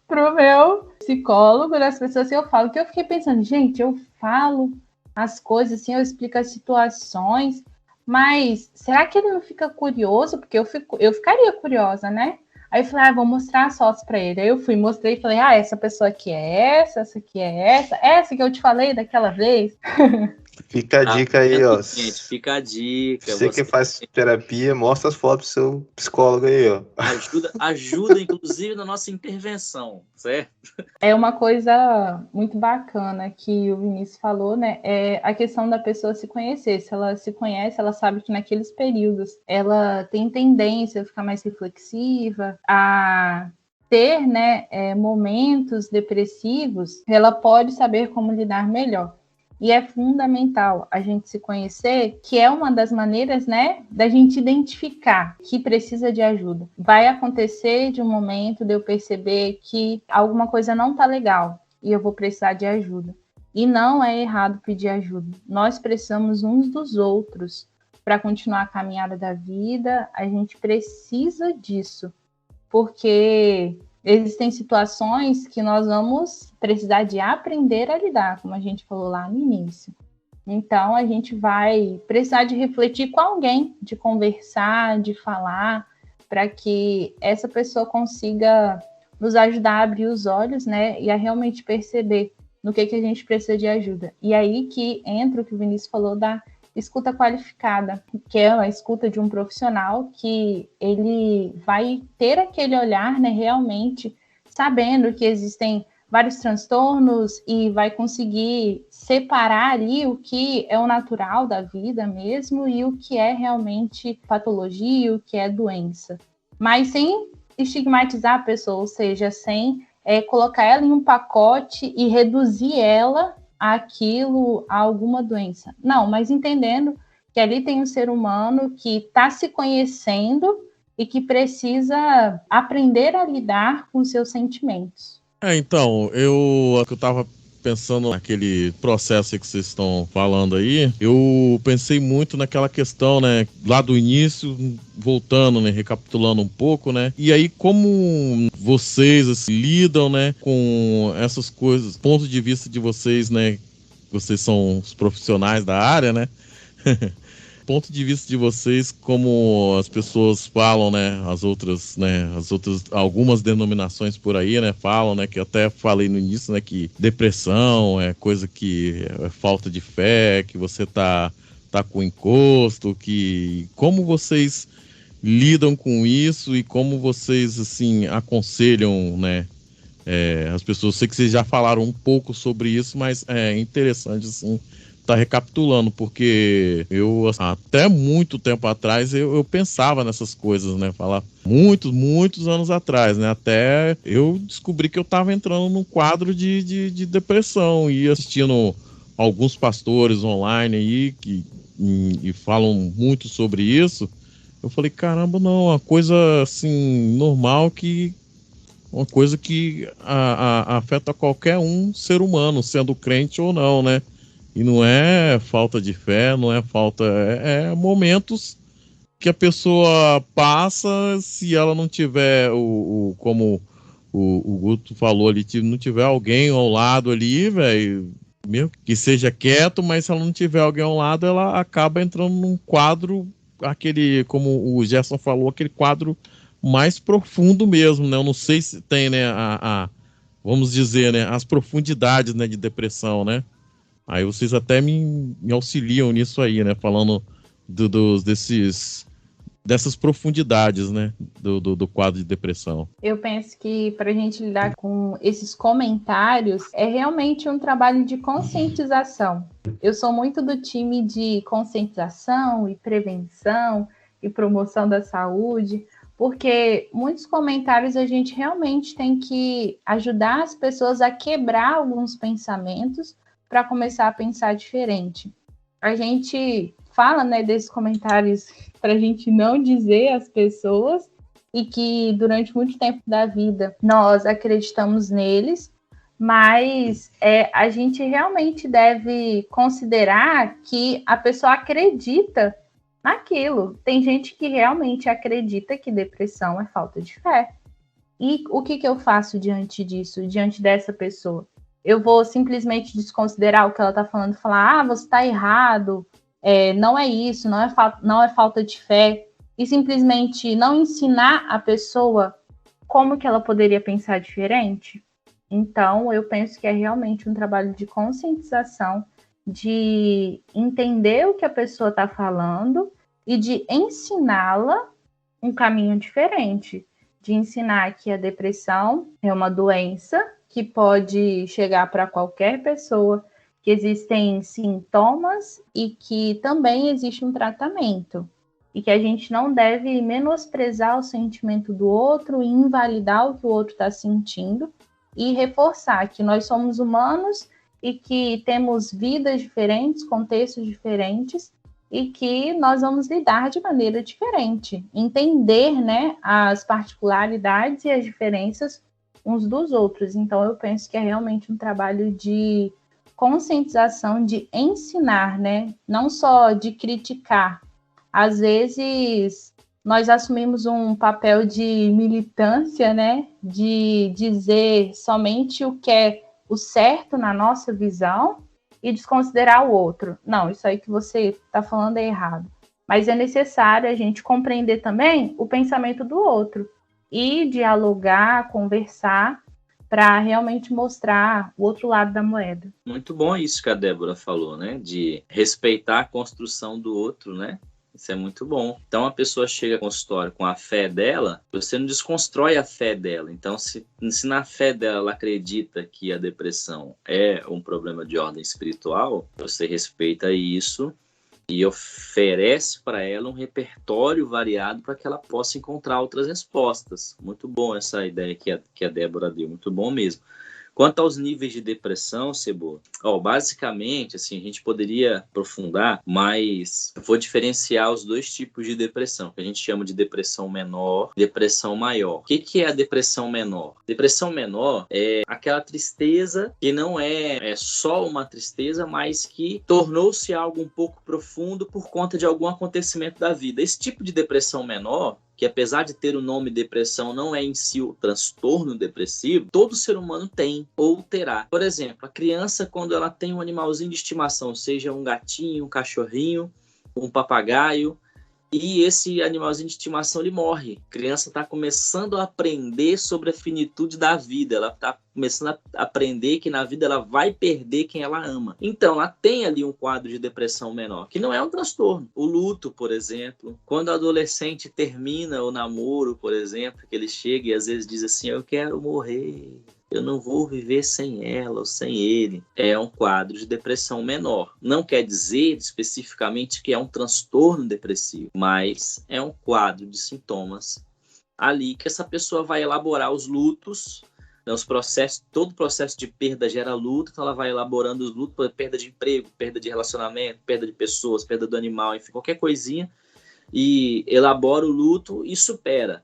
pro meu psicólogo das pessoas que eu falo. Que eu fiquei pensando, gente, eu falo as coisas assim, eu explico as situações, mas será que ele não fica curioso? Porque eu ficaria curiosa, né? Aí eu falei, vou mostrar as fotos pra ele. Aí eu fui, mostrei e falei, essa pessoa aqui é essa aqui é essa que eu te falei daquela vez. Fica a dica aí, ó. Gente, fica a dica. Você que faz terapia, mostra as fotos pro seu psicólogo aí, ó. Ajuda, inclusive, na nossa intervenção, certo? É uma coisa muito bacana que o Vinícius falou, né? É a questão da pessoa se conhecer. Se ela se conhece, ela sabe que naqueles períodos ela tem tendência a ficar mais reflexiva, a ter, né, momentos depressivos, ela pode saber como lidar melhor. E é fundamental a gente se conhecer, que é uma das maneiras, né, da gente identificar que precisa de ajuda. Vai acontecer de um momento de eu perceber que alguma coisa não tá legal. e eu vou precisar de ajuda. E não é errado pedir ajuda. Nós precisamos uns dos outros para continuar a caminhada da vida. A gente precisa disso, porque existem situações que nós vamos precisar de aprender a lidar, como a gente falou lá no início. Então, a gente vai precisar de refletir com alguém, de conversar, de falar, para que essa pessoa consiga nos ajudar a abrir os olhos, né, e a realmente perceber no que a gente precisa de ajuda. E aí que entra o que o Vinícius falou da escuta qualificada, que é a escuta de um profissional que ele vai ter aquele olhar, né, realmente sabendo que existem vários transtornos e vai conseguir separar ali o que é o natural da vida mesmo e o que é realmente patologia, o que é doença. Mas sem estigmatizar a pessoa, ou seja, sem colocar ela em um pacote e reduzir ela àquilo, a alguma doença. Não, mas entendendo que ali tem um ser humano que está se conhecendo e que precisa aprender a lidar com seus sentimentos. Então, eu estava pensando naquele processo que vocês estão falando aí, eu pensei muito naquela questão, né, lá do início, voltando, né, recapitulando um pouco, né, e aí como vocês assim, lidam, né, com essas coisas, ponto de vista de vocês, né, vocês são os profissionais da área, né, ponto de vista de vocês, como as pessoas falam, né, as outras, algumas denominações por aí, né, falam, né, que eu até falei no início, né, que depressão é coisa que é falta de fé, que você tá com encosto, que como vocês lidam com isso e como vocês, assim, aconselham, né, as pessoas. Eu sei que vocês já falaram um pouco sobre isso, mas é interessante, assim, tá recapitulando, porque eu, até muito tempo atrás, eu pensava nessas coisas, né, falar muitos anos atrás, né, até eu descobri que eu tava entrando num quadro de depressão, e assistindo alguns pastores online aí, e falam muito sobre isso, eu falei, caramba, não, uma coisa, assim, normal, uma coisa que afeta qualquer um ser humano, sendo crente ou não, né? E não é falta de fé, não é falta... É momentos que a pessoa passa, se ela não tiver, como o Guto falou ali, não tiver alguém ao lado ali, velho, mesmo que seja quieto, mas se ela não tiver alguém ao lado, ela acaba entrando num quadro, aquele, como o Gerson falou, aquele quadro mais profundo mesmo, né? Eu não sei se tem, né, vamos dizer, né, as profundidades, né, de depressão, né? Aí vocês até me auxiliam nisso aí, né? Falando dessas profundidades, né? Do quadro de depressão. Eu penso que para a gente lidar com esses comentários é realmente um trabalho de conscientização. Eu sou muito do time de conscientização e prevenção e promoção da saúde, porque muitos comentários a gente realmente tem que ajudar as pessoas a quebrar alguns pensamentos para começar a pensar diferente. A gente fala, né, desses comentários para a gente não dizer às pessoas e que durante muito tempo da vida nós acreditamos neles, mas a gente realmente deve considerar que a pessoa acredita naquilo. Tem gente que realmente acredita que depressão é falta de fé. E o que eu faço diante disso, diante dessa pessoa? Eu vou simplesmente desconsiderar o que ela está falando, falar, você está errado, não é isso, não é falta de fé, e simplesmente não ensinar a pessoa como que ela poderia pensar diferente. Então, eu penso que é realmente um trabalho de conscientização, de entender o que a pessoa está falando e de ensiná-la um caminho diferente, de ensinar que a depressão é uma doença que pode chegar para qualquer pessoa, que existem sintomas e que também existe um tratamento. E que a gente não deve menosprezar o sentimento do outro e invalidar o que o outro está sentindo e reforçar que nós somos humanos e que temos vidas diferentes, contextos diferentes e que nós vamos lidar de maneira diferente. Entender, né, as particularidades e as diferenças uns dos outros. Então, eu penso que é realmente um trabalho de conscientização, de ensinar, né? Não só de criticar. Às vezes, nós assumimos um papel de militância, né? De dizer somente o que é o certo na nossa visão e desconsiderar o outro. Não, isso aí que você está falando é errado. Mas é necessário a gente compreender também o pensamento do outro e dialogar, conversar, para realmente mostrar o outro lado da moeda. Muito bom isso que a Débora falou, né? De respeitar a construção do outro, né? Isso é muito bom. Então, a pessoa chega ao consultório com a fé dela, você não desconstrói a fé dela. Então, se na fé dela ela acredita que a depressão é um problema de ordem espiritual, você respeita isso e oferece para ela um repertório variado para que ela possa encontrar outras respostas. Muito bom essa ideia que a Débora deu, muito bom mesmo. Quanto aos níveis de depressão, Cebola, basicamente, assim, a gente poderia aprofundar, mas eu vou diferenciar os dois tipos de depressão, que a gente chama de depressão menor e depressão maior. O que é a depressão menor? Depressão menor é aquela tristeza que não é só uma tristeza, mas que tornou-se algo um pouco profundo por conta de algum acontecimento da vida. Esse tipo de depressão menor, que apesar de ter o nome depressão, não é em si o transtorno depressivo, todo ser humano tem ou terá. Por exemplo, a criança, quando ela tem um animalzinho de estimação, seja um gatinho, um cachorrinho, um papagaio, e esse animalzinho de estimação ele morre. A criança está começando a aprender sobre a finitude da vida, ela está começando a aprender que na vida ela vai perder quem ela ama. Então, ela tem ali um quadro de depressão menor, que não é um transtorno. O luto, por exemplo, quando o adolescente termina o namoro, por exemplo, que ele chega e às vezes diz assim, eu quero morrer, eu não vou viver sem ela ou sem ele. É um quadro de depressão menor. Não quer dizer especificamente que é um transtorno depressivo, mas é um quadro de sintomas ali que essa pessoa vai elaborar os lutos, né, todo o processo de perda gera luto, então ela vai elaborando os lutos, perda de emprego, perda de relacionamento, perda de pessoas, perda do animal, enfim, qualquer coisinha, e elabora o luto e supera.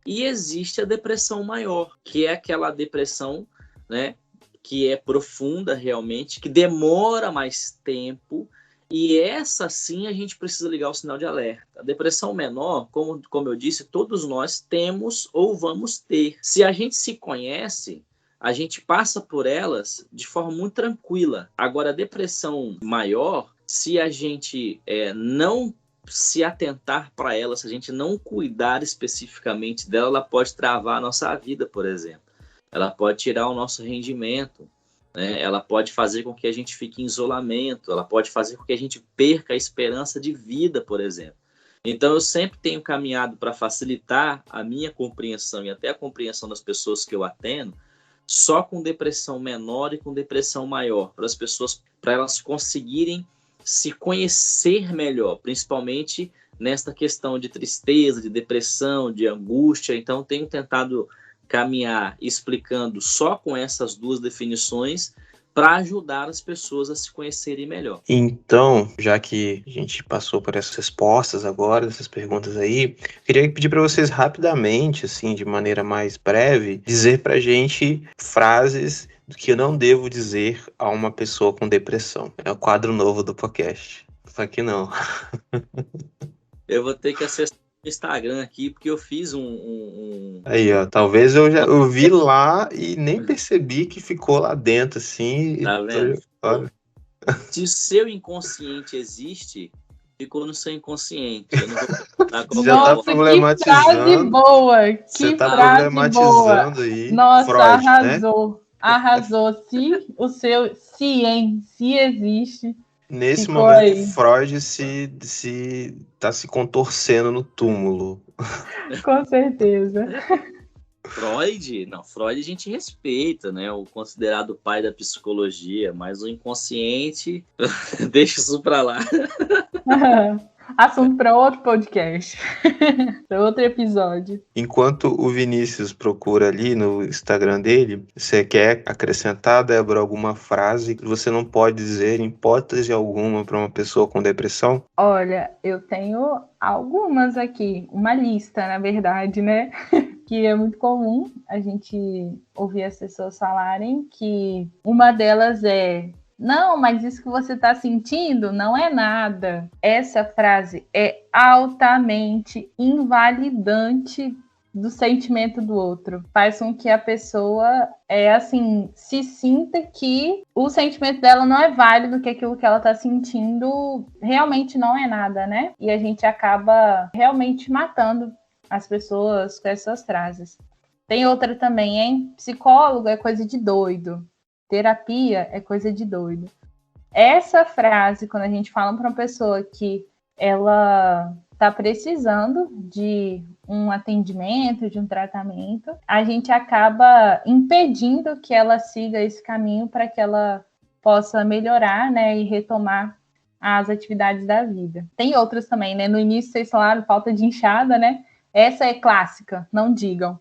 E existe a depressão maior, que é aquela depressão, né, que é profunda realmente, que demora mais tempo, e essa sim a gente precisa ligar o sinal de alerta. A depressão menor, como eu disse, todos nós temos ou vamos ter. Se a gente se conhece, a gente passa por elas de forma muito tranquila. Agora, a depressão maior, se a gente não se atentar para ela, se a gente não cuidar especificamente dela, ela pode travar a nossa vida, por exemplo. Ela pode tirar o nosso rendimento, né? Ela pode fazer com que a gente fique em isolamento, ela pode fazer com que a gente perca a esperança de vida, por exemplo. Então, eu sempre tenho caminhado para facilitar a minha compreensão e até a compreensão das pessoas que eu atendo, só com depressão menor e com depressão maior, para as pessoas, para elas conseguirem se conhecer melhor, principalmente nesta questão de tristeza, de depressão, de angústia. Então, tenho tentado caminhar explicando só com essas duas definições para ajudar as pessoas a se conhecerem melhor. Então, já que a gente passou por essas respostas agora, essas perguntas aí, queria pedir para vocês rapidamente, assim, de maneira mais breve, dizer para a gente frases que eu não devo dizer a uma pessoa com depressão. É o quadro novo do podcast. Só que não. Eu vou ter que acessar o Instagram aqui, porque eu fiz Aí, ó, talvez eu vi lá e nem percebi que ficou lá dentro, assim. Tá vendo? Se o seu inconsciente existe, ficou no seu inconsciente. Eu não vou já tá problematizando. Que frase boa! Você tá problematizando boa. Aí. Nossa, Freud, arrasou. Né? Arrasou. Se existe. Nesse momento, aí. Freud tá se contorcendo no túmulo. Com certeza. Freud a gente respeita, né? O considerado pai da psicologia, mas o inconsciente, deixa isso pra lá. Assunto para outro podcast, para outro episódio. Enquanto o Vinícius procura ali no Instagram dele, você quer acrescentar, Débora, alguma frase que você não pode dizer em hipótese alguma para uma pessoa com depressão? Olha, eu tenho algumas aqui, uma lista, na verdade, né? que é muito comum a gente ouvir as pessoas falarem que uma delas é: não, mas isso que você está sentindo não é nada. Essa frase é altamente invalidante do sentimento do outro. Faz com que a pessoa se sinta que o sentimento dela não é válido, que aquilo que ela está sentindo realmente não é nada, né? E a gente acaba realmente matando as pessoas com essas frases. Tem outra também, hein? Psicólogo é coisa de doido. Terapia é coisa de doido. Essa frase, quando a gente fala para uma pessoa que ela está precisando de um atendimento, de um tratamento, a gente acaba impedindo que ela siga esse caminho para que ela possa melhorar, né, e retomar as atividades da vida. Tem outras também, né? No início vocês falaram falta de inchada, né? Essa é clássica, não digam.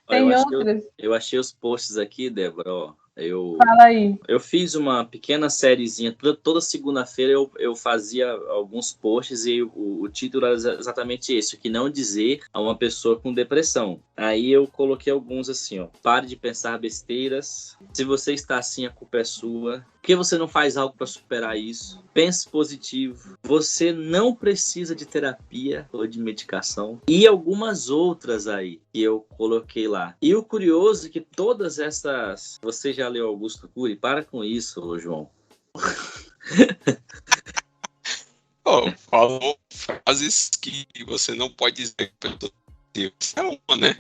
Tem outras. Eu achei os posts aqui, Débora, ó. Fala aí. Eu fiz uma pequena sériezinha, toda segunda-feira eu fazia alguns posts e o título era exatamente esse: o que não dizer a uma pessoa com depressão. Aí eu coloquei alguns assim, ó: pare de pensar besteiras, se você está assim a culpa é sua, por que você não faz algo para superar isso? Pense positivo, você não precisa de terapia ou de medicação, e algumas outras aí que eu coloquei lá. E o curioso é que todas essas... Você já leu Augusto Cury? Para com isso, João. Falou frases que você não pode dizer para é uma, né?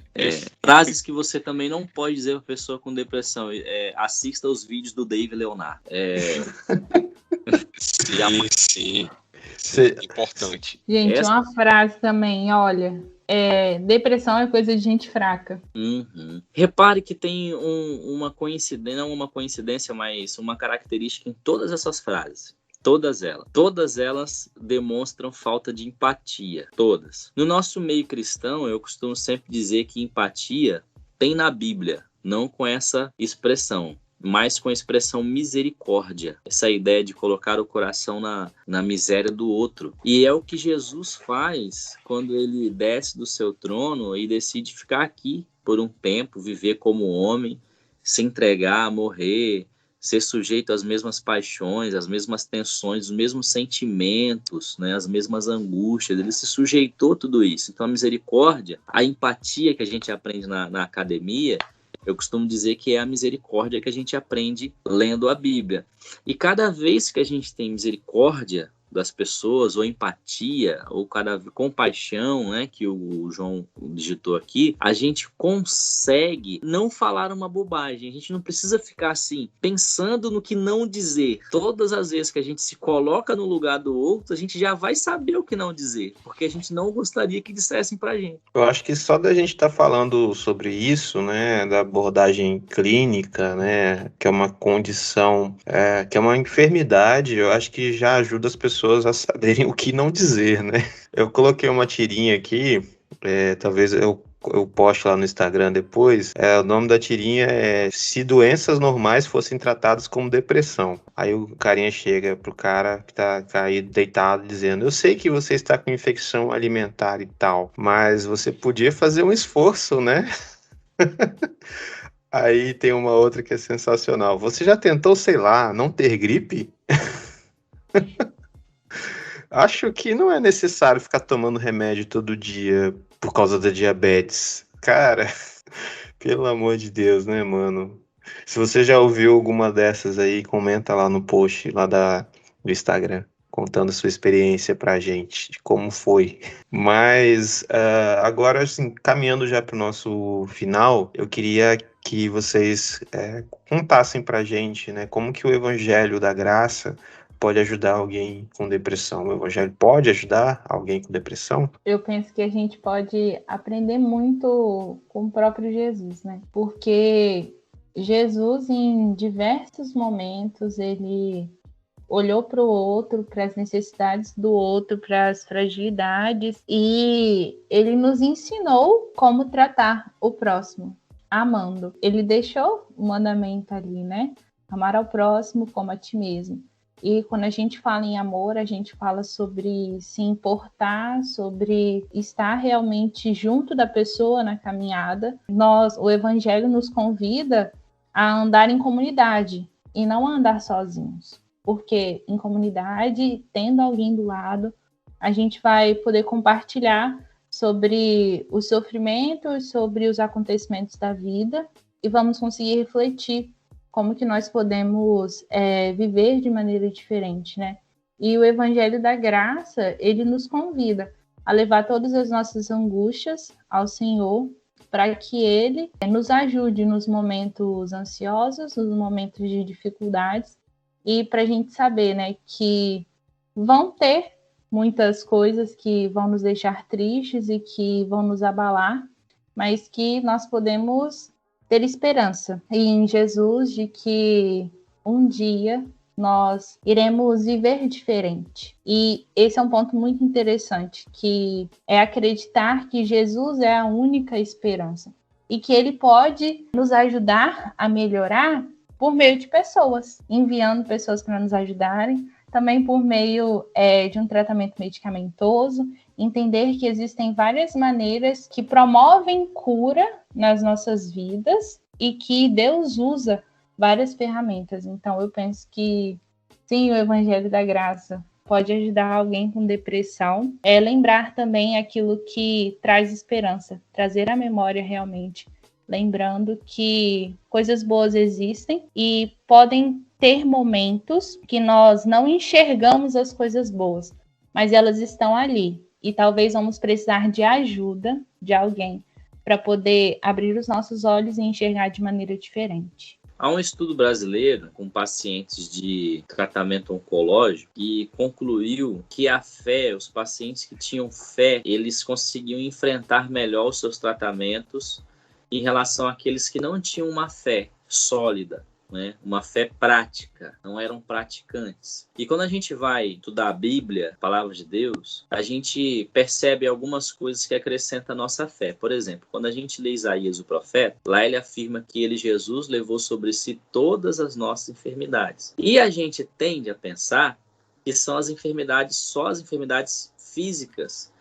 Frases que você também não pode dizer para pessoa com depressão. Assista os vídeos do Dave Leonard. Sim. Importante. Gente, uma frase também, olha... depressão é coisa de gente fraca. Uhum. Repare que tem uma coincidência, não uma coincidência, mas uma característica em todas essas frases. Todas elas demonstram falta de empatia. Todas. No nosso meio cristão, eu costumo sempre dizer que empatia tem na Bíblia, não com essa expressão, mas com a expressão misericórdia. Essa ideia de colocar o coração na miséria do outro. E é o que Jesus faz quando ele desce do seu trono e decide ficar aqui por um tempo, viver como homem, se entregar, morrer, ser sujeito às mesmas paixões, às mesmas tensões, os mesmos sentimentos, né, as mesmas angústias. Ele se sujeitou a tudo isso. Então a misericórdia, a empatia que a gente aprende na academia, eu costumo dizer que é a misericórdia que a gente aprende lendo a Bíblia. E cada vez que a gente tem misericórdia das pessoas, ou empatia, ou compaixão, né, que o João digitou aqui, a gente consegue não falar uma bobagem. A gente não precisa ficar assim, pensando no que não dizer. Todas as vezes que a gente se coloca no lugar do outro, a gente já vai saber o que não dizer, porque a gente não gostaria que dissessem pra gente. Eu acho que só da gente estar falando sobre isso, né, da abordagem clínica, né, que é uma condição, que é uma enfermidade, eu acho que já ajuda as pessoas a saberem o que não dizer, né? Eu coloquei uma tirinha aqui, talvez eu poste lá no Instagram depois. O nome da tirinha é Se Doenças Normais Fossem Tratadas como Depressão. Aí o carinha chega pro cara que tá caído, deitado, dizendo: eu sei que você está com infecção alimentar e tal, mas você podia fazer um esforço, né? Aí tem uma outra que é sensacional: você já tentou, sei lá, não ter gripe? Acho que não é necessário ficar tomando remédio todo dia por causa da diabetes. Cara, pelo amor de Deus, né, mano? Se você já ouviu alguma dessas aí, comenta lá no post lá do Instagram, contando sua experiência pra gente, de como foi. Mas agora, assim, caminhando já pro nosso final, eu queria que vocês contassem pra gente, né, como que o Evangelho da Graça pode ajudar alguém com depressão. O Evangelho pode ajudar alguém com depressão? Eu penso que a gente pode aprender muito com o próprio Jesus, né? Porque Jesus, em diversos momentos, ele olhou para o outro, para as necessidades do outro, para as fragilidades, e ele nos ensinou como tratar o próximo, amando. Ele deixou o mandamento ali, né? Amar ao próximo como a ti mesmo. E quando a gente fala em amor, a gente fala sobre se importar, sobre estar realmente junto da pessoa na caminhada. O Evangelho nos convida a andar em comunidade e não a andar sozinhos. Porque em comunidade, tendo alguém do lado, a gente vai poder compartilhar sobre os sofrimentos, sobre os acontecimentos da vida e vamos conseguir refletir como que nós podemos viver de maneira diferente, né? E o Evangelho da Graça, ele nos convida a levar todas as nossas angústias ao Senhor para que Ele nos ajude nos momentos ansiosos, nos momentos de dificuldades e para a gente saber, né, que vão ter muitas coisas que vão nos deixar tristes e que vão nos abalar, mas que nós podemos ter esperança em Jesus de que um dia nós iremos viver diferente. E esse é um ponto muito interessante, que é acreditar que Jesus é a única esperança e que Ele pode nos ajudar a melhorar por meio de pessoas, enviando pessoas para nos ajudarem, também por meio de um tratamento medicamentoso, entender que existem várias maneiras que promovem cura nas nossas vidas e que Deus usa várias ferramentas. Então, eu penso que, sim, o Evangelho da Graça pode ajudar alguém com depressão. Lembrar também aquilo que traz esperança, trazer à memória realmente, lembrando que coisas boas existem e podem ter momentos que nós não enxergamos as coisas boas, mas elas estão ali e talvez vamos precisar de ajuda de alguém para poder abrir os nossos olhos e enxergar de maneira diferente. Há um estudo brasileiro com pacientes de tratamento oncológico que concluiu que a fé, os pacientes que tinham fé, eles conseguiam enfrentar melhor os seus tratamentos em relação àqueles que não tinham uma fé sólida, né? Uma fé prática, não eram praticantes. E quando a gente vai estudar a Bíblia, a palavra de Deus, a gente percebe algumas coisas que acrescentam a nossa fé. Por exemplo, quando a gente lê Isaías, o profeta, lá ele afirma que ele, Jesus, levou sobre si todas as nossas enfermidades. E a gente tende a pensar que são as enfermidades, só as enfermidades físicas.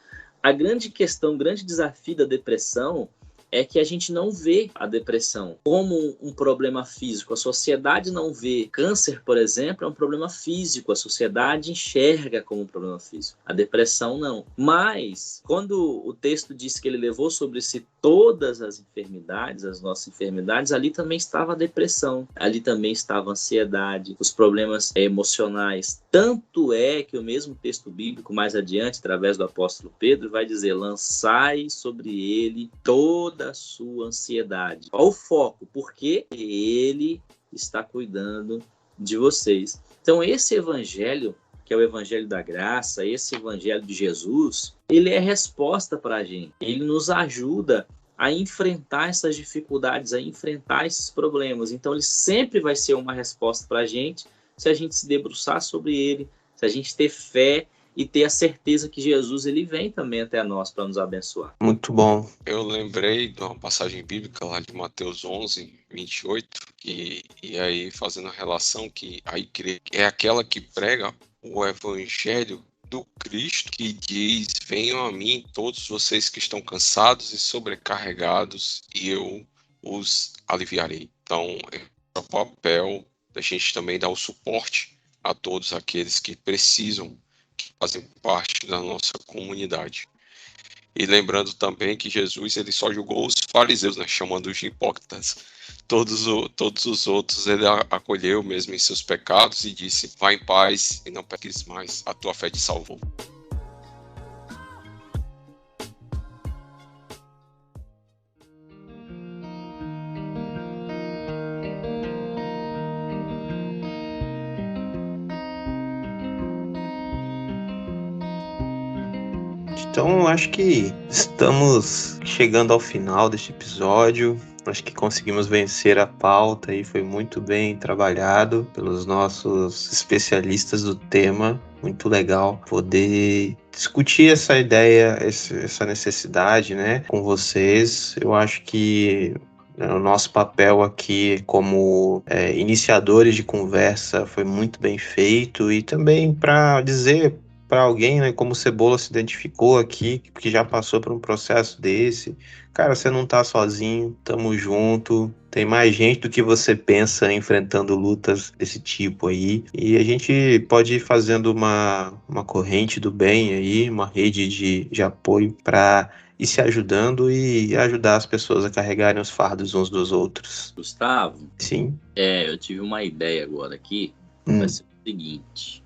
A grande questão, o grande desafio da depressão é que a gente não vê a depressão como um problema físico. A sociedade não vê câncer, por exemplo, é um problema físico. A sociedade enxerga como um problema físico. A depressão não. Mas, quando o texto diz que ele levou sobre si todas as enfermidades, as nossas enfermidades, ali também estava a depressão, ali também estava a ansiedade, os problemas emocionais. Tanto é que o mesmo texto bíblico, mais adiante, através do apóstolo Pedro, vai dizer: lançai sobre ele toda a sua ansiedade. Qual o foco? Porque ele está cuidando de vocês. Então, esse evangelho, que é o evangelho da graça, esse evangelho de Jesus, ele é resposta para a gente. Ele nos ajuda a enfrentar essas dificuldades, a enfrentar esses problemas. Então, ele sempre vai ser uma resposta para a gente se a gente se debruçar sobre ele, se a gente ter fé e ter a certeza que Jesus ele vem também até nós para nos abençoar. Muito bom. Eu lembrei de uma passagem bíblica lá de Mateus 11, 28, e aí fazendo a relação que a igreja é aquela que prega o evangelho do Cristo, que diz: venham a mim todos vocês que estão cansados e sobrecarregados e eu os aliviarei. Então, é o papel da gente também dar o suporte a todos aqueles que precisam, que fazem parte da nossa comunidade. E lembrando também que Jesus ele só julgou os fariseus, né, chamando-os de hipócritas. Todos os outros ele acolheu mesmo em seus pecados e disse: vá em paz e não peques mais, a tua fé te salvou. Então, acho que estamos chegando ao final deste episódio. Acho que conseguimos vencer a pauta e foi muito bem trabalhado pelos nossos especialistas do tema. Muito legal poder discutir essa ideia, essa necessidade, né, com vocês. Eu acho que O nosso papel aqui como iniciadores de conversa foi muito bem feito, e também para dizer para alguém, né, como o Cebola se identificou aqui, que já passou por um processo desse. Cara, você não tá sozinho, tamo junto. Tem mais gente do que você pensa enfrentando lutas desse tipo aí. E a gente pode ir fazendo uma corrente do bem aí, uma rede de apoio para ir se ajudando e ajudar as pessoas a carregarem os fardos uns dos outros. Gustavo? Sim. Eu tive uma ideia agora aqui. Vai ser o seguinte.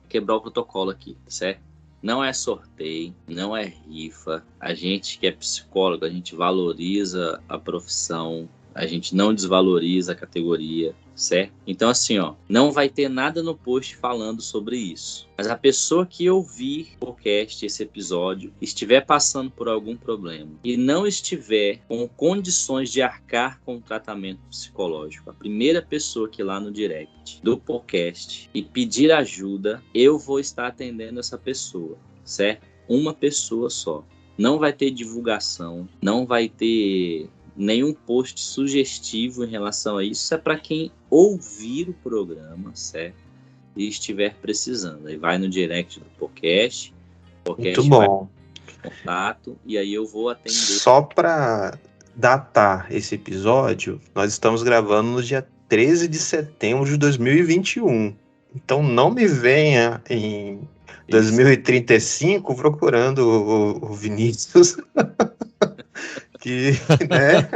Quebrar o protocolo aqui, certo? Não é sorteio, não é rifa. A gente que é psicólogo, a gente valoriza a profissão, a gente não desvaloriza a categoria, certo? Então assim, não vai ter nada no post falando sobre isso. Mas a pessoa que ouvir o podcast, esse episódio, estiver passando por algum problema e não estiver com condições de arcar com o tratamento psicológico, a primeira pessoa que ir lá no direct do podcast e pedir ajuda, eu vou estar atendendo essa pessoa, certo? Uma pessoa só. Não vai ter divulgação, não vai ter nenhum post sugestivo em relação a isso. Isso é para quem ouvir o programa, certo? E estiver precisando. Aí vai no direct do podcast. Muito bom. Contato, e aí eu vou atender. Só para datar esse episódio, nós estamos gravando no dia 13 de setembro de 2021. Então não me venha em 2035 procurando o Vinícius. Que, né?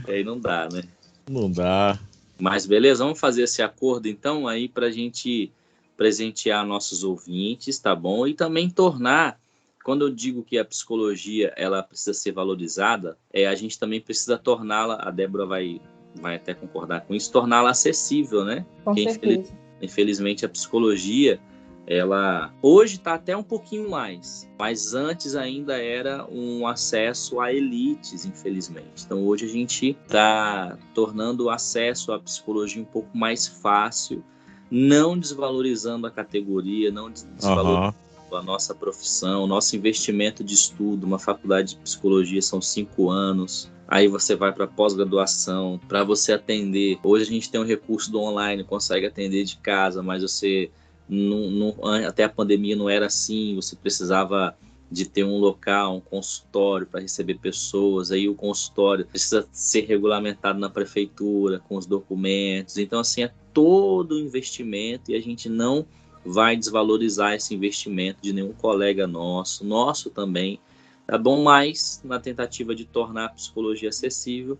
Aí não dá, né? Não dá. Mas beleza, vamos fazer esse acordo então aí pra gente presentear nossos ouvintes, tá bom? E também tornar, quando eu digo que a psicologia ela precisa ser valorizada, a gente também precisa torná-la, a Débora vai até concordar com isso, torná-la acessível, né? Com certeza. Infelizmente a psicologia, ela hoje está até um pouquinho mais, mas antes ainda era um acesso a elites, infelizmente. Então hoje a gente está tornando o acesso à psicologia um pouco mais fácil, não desvalorizando a categoria, não desvalorizando a nossa profissão, o nosso investimento de estudo. Uma faculdade de psicologia são 5 anos. Aí você vai para pós-graduação, para você atender. Hoje a gente tem um recurso do online, consegue atender de casa, mas você até a pandemia não era assim. Você precisava de ter um local, um consultório para receber pessoas. Aí o consultório precisa ser regulamentado na prefeitura com os documentos. Então assim, é todo o investimento, e a gente não vai desvalorizar esse investimento de nenhum colega nosso também, tá bom? Mas na tentativa de tornar a psicologia acessível,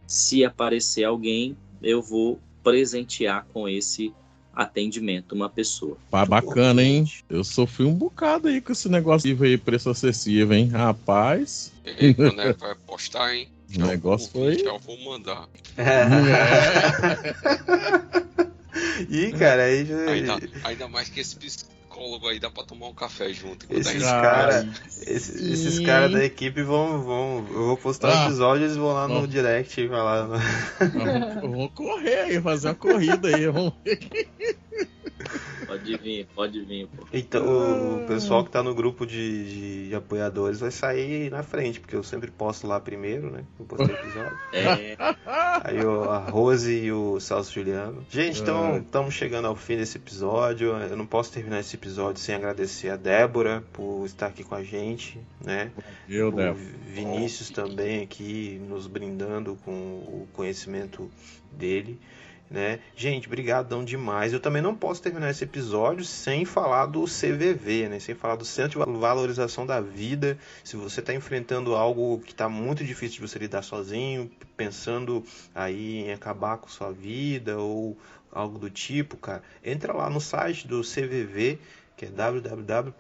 se aparecer alguém, eu vou presentear com esse atendimento uma pessoa. Bacana, hein? Eu sofri um bocado aí com esse negócio de preço acessível, hein? Rapaz. Quando é vai postar, hein? O negócio foi... Já vou mandar. Ih, cara, aí já... Ainda mais que esse psicólogo aí dá pra tomar um café junto. Esses caras da equipe vão... Eu vou postar um episódio, eles vão lá no direct e falar... Vamos correr aí, fazer uma corrida aí. Vamos... Pode vir. Pô. Então, o pessoal que tá no grupo de apoiadores vai sair na frente, porque eu sempre posto lá primeiro, né? Eu postei o episódio. Aí a Rose e o Celso Juliano. Gente, então estamos chegando ao fim desse episódio. Eu não posso terminar esse episódio sem agradecer a Débora por estar aqui com a gente, né? O Vinícius também aqui nos brindando com o conhecimento dele, né? Gente, brigadão demais. Eu também não posso terminar esse episódio sem falar do CVV, né? Sem falar do Centro de Valorização da Vida. Se você está enfrentando algo que está muito difícil de você lidar sozinho, pensando aí em acabar com sua vida ou algo do tipo, cara, entra lá no site do CVV, que é www.cvv.org.br.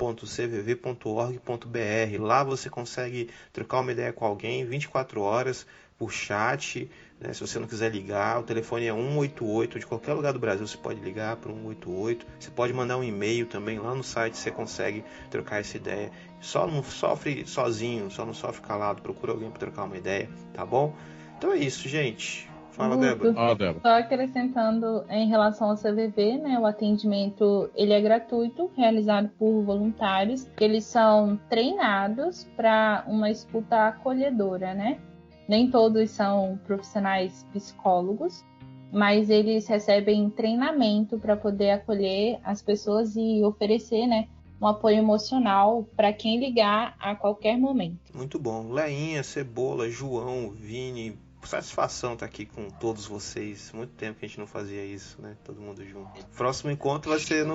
Lá você consegue trocar uma ideia com alguém 24 horas por chat, né? Se você não quiser ligar, o telefone é 188, de qualquer lugar do Brasil você pode ligar para 188. Você pode mandar um e-mail também, lá no site você consegue trocar essa ideia. Só não sofre sozinho, só não sofre calado, procura alguém para trocar uma ideia, tá bom? Então é isso, gente. Fala, Débora. Só acrescentando em relação ao CVV, né, o atendimento ele é gratuito, realizado por voluntários, que eles são treinados para uma escuta acolhedora, né? Nem todos são profissionais psicólogos, mas eles recebem treinamento para poder acolher as pessoas e oferecer, né, um apoio emocional para quem ligar a qualquer momento. Muito bom. Leinha, Cebola, João, Vini, satisfação estar aqui com todos vocês. Muito tempo que a gente não fazia isso, né? Todo mundo junto. Próximo encontro vai ser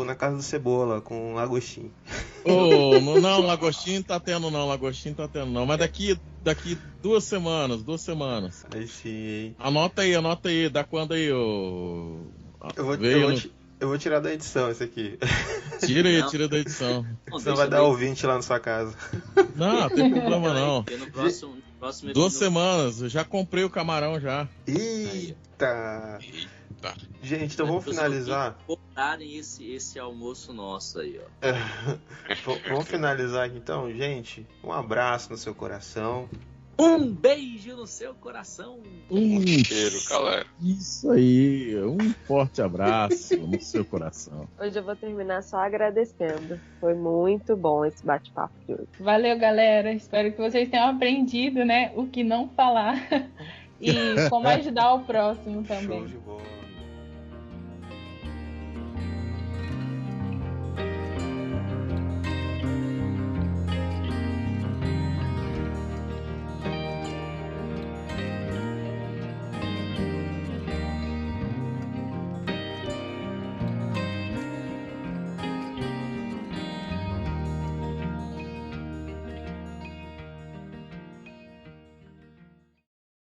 na casa do Cebola, com o Lagostinho. Não, Lagostinho tá tendo não, mas daqui 2 semanas. Aí sim. Anota aí, dá quando aí, ô... Eu vou tirar da edição esse aqui. Tira da edição. Você vai dar ouvinte lá na sua casa. Não tem problema não. No próximo 2 semanas, eu já comprei o camarão já. Eita! Gente, então vamos finalizar. Cortarem esse almoço nosso aí, ó. Vamos finalizar aqui então, gente. Um abraço no seu coração. Um beijo no seu coração. Cheiro, galera. Isso aí, um forte abraço no seu coração. Hoje eu vou terminar só agradecendo. Foi muito bom esse bate-papo de hoje. Valeu, galera. Espero que vocês tenham aprendido, né, o que não falar e como ajudar o próximo também. Show de bola.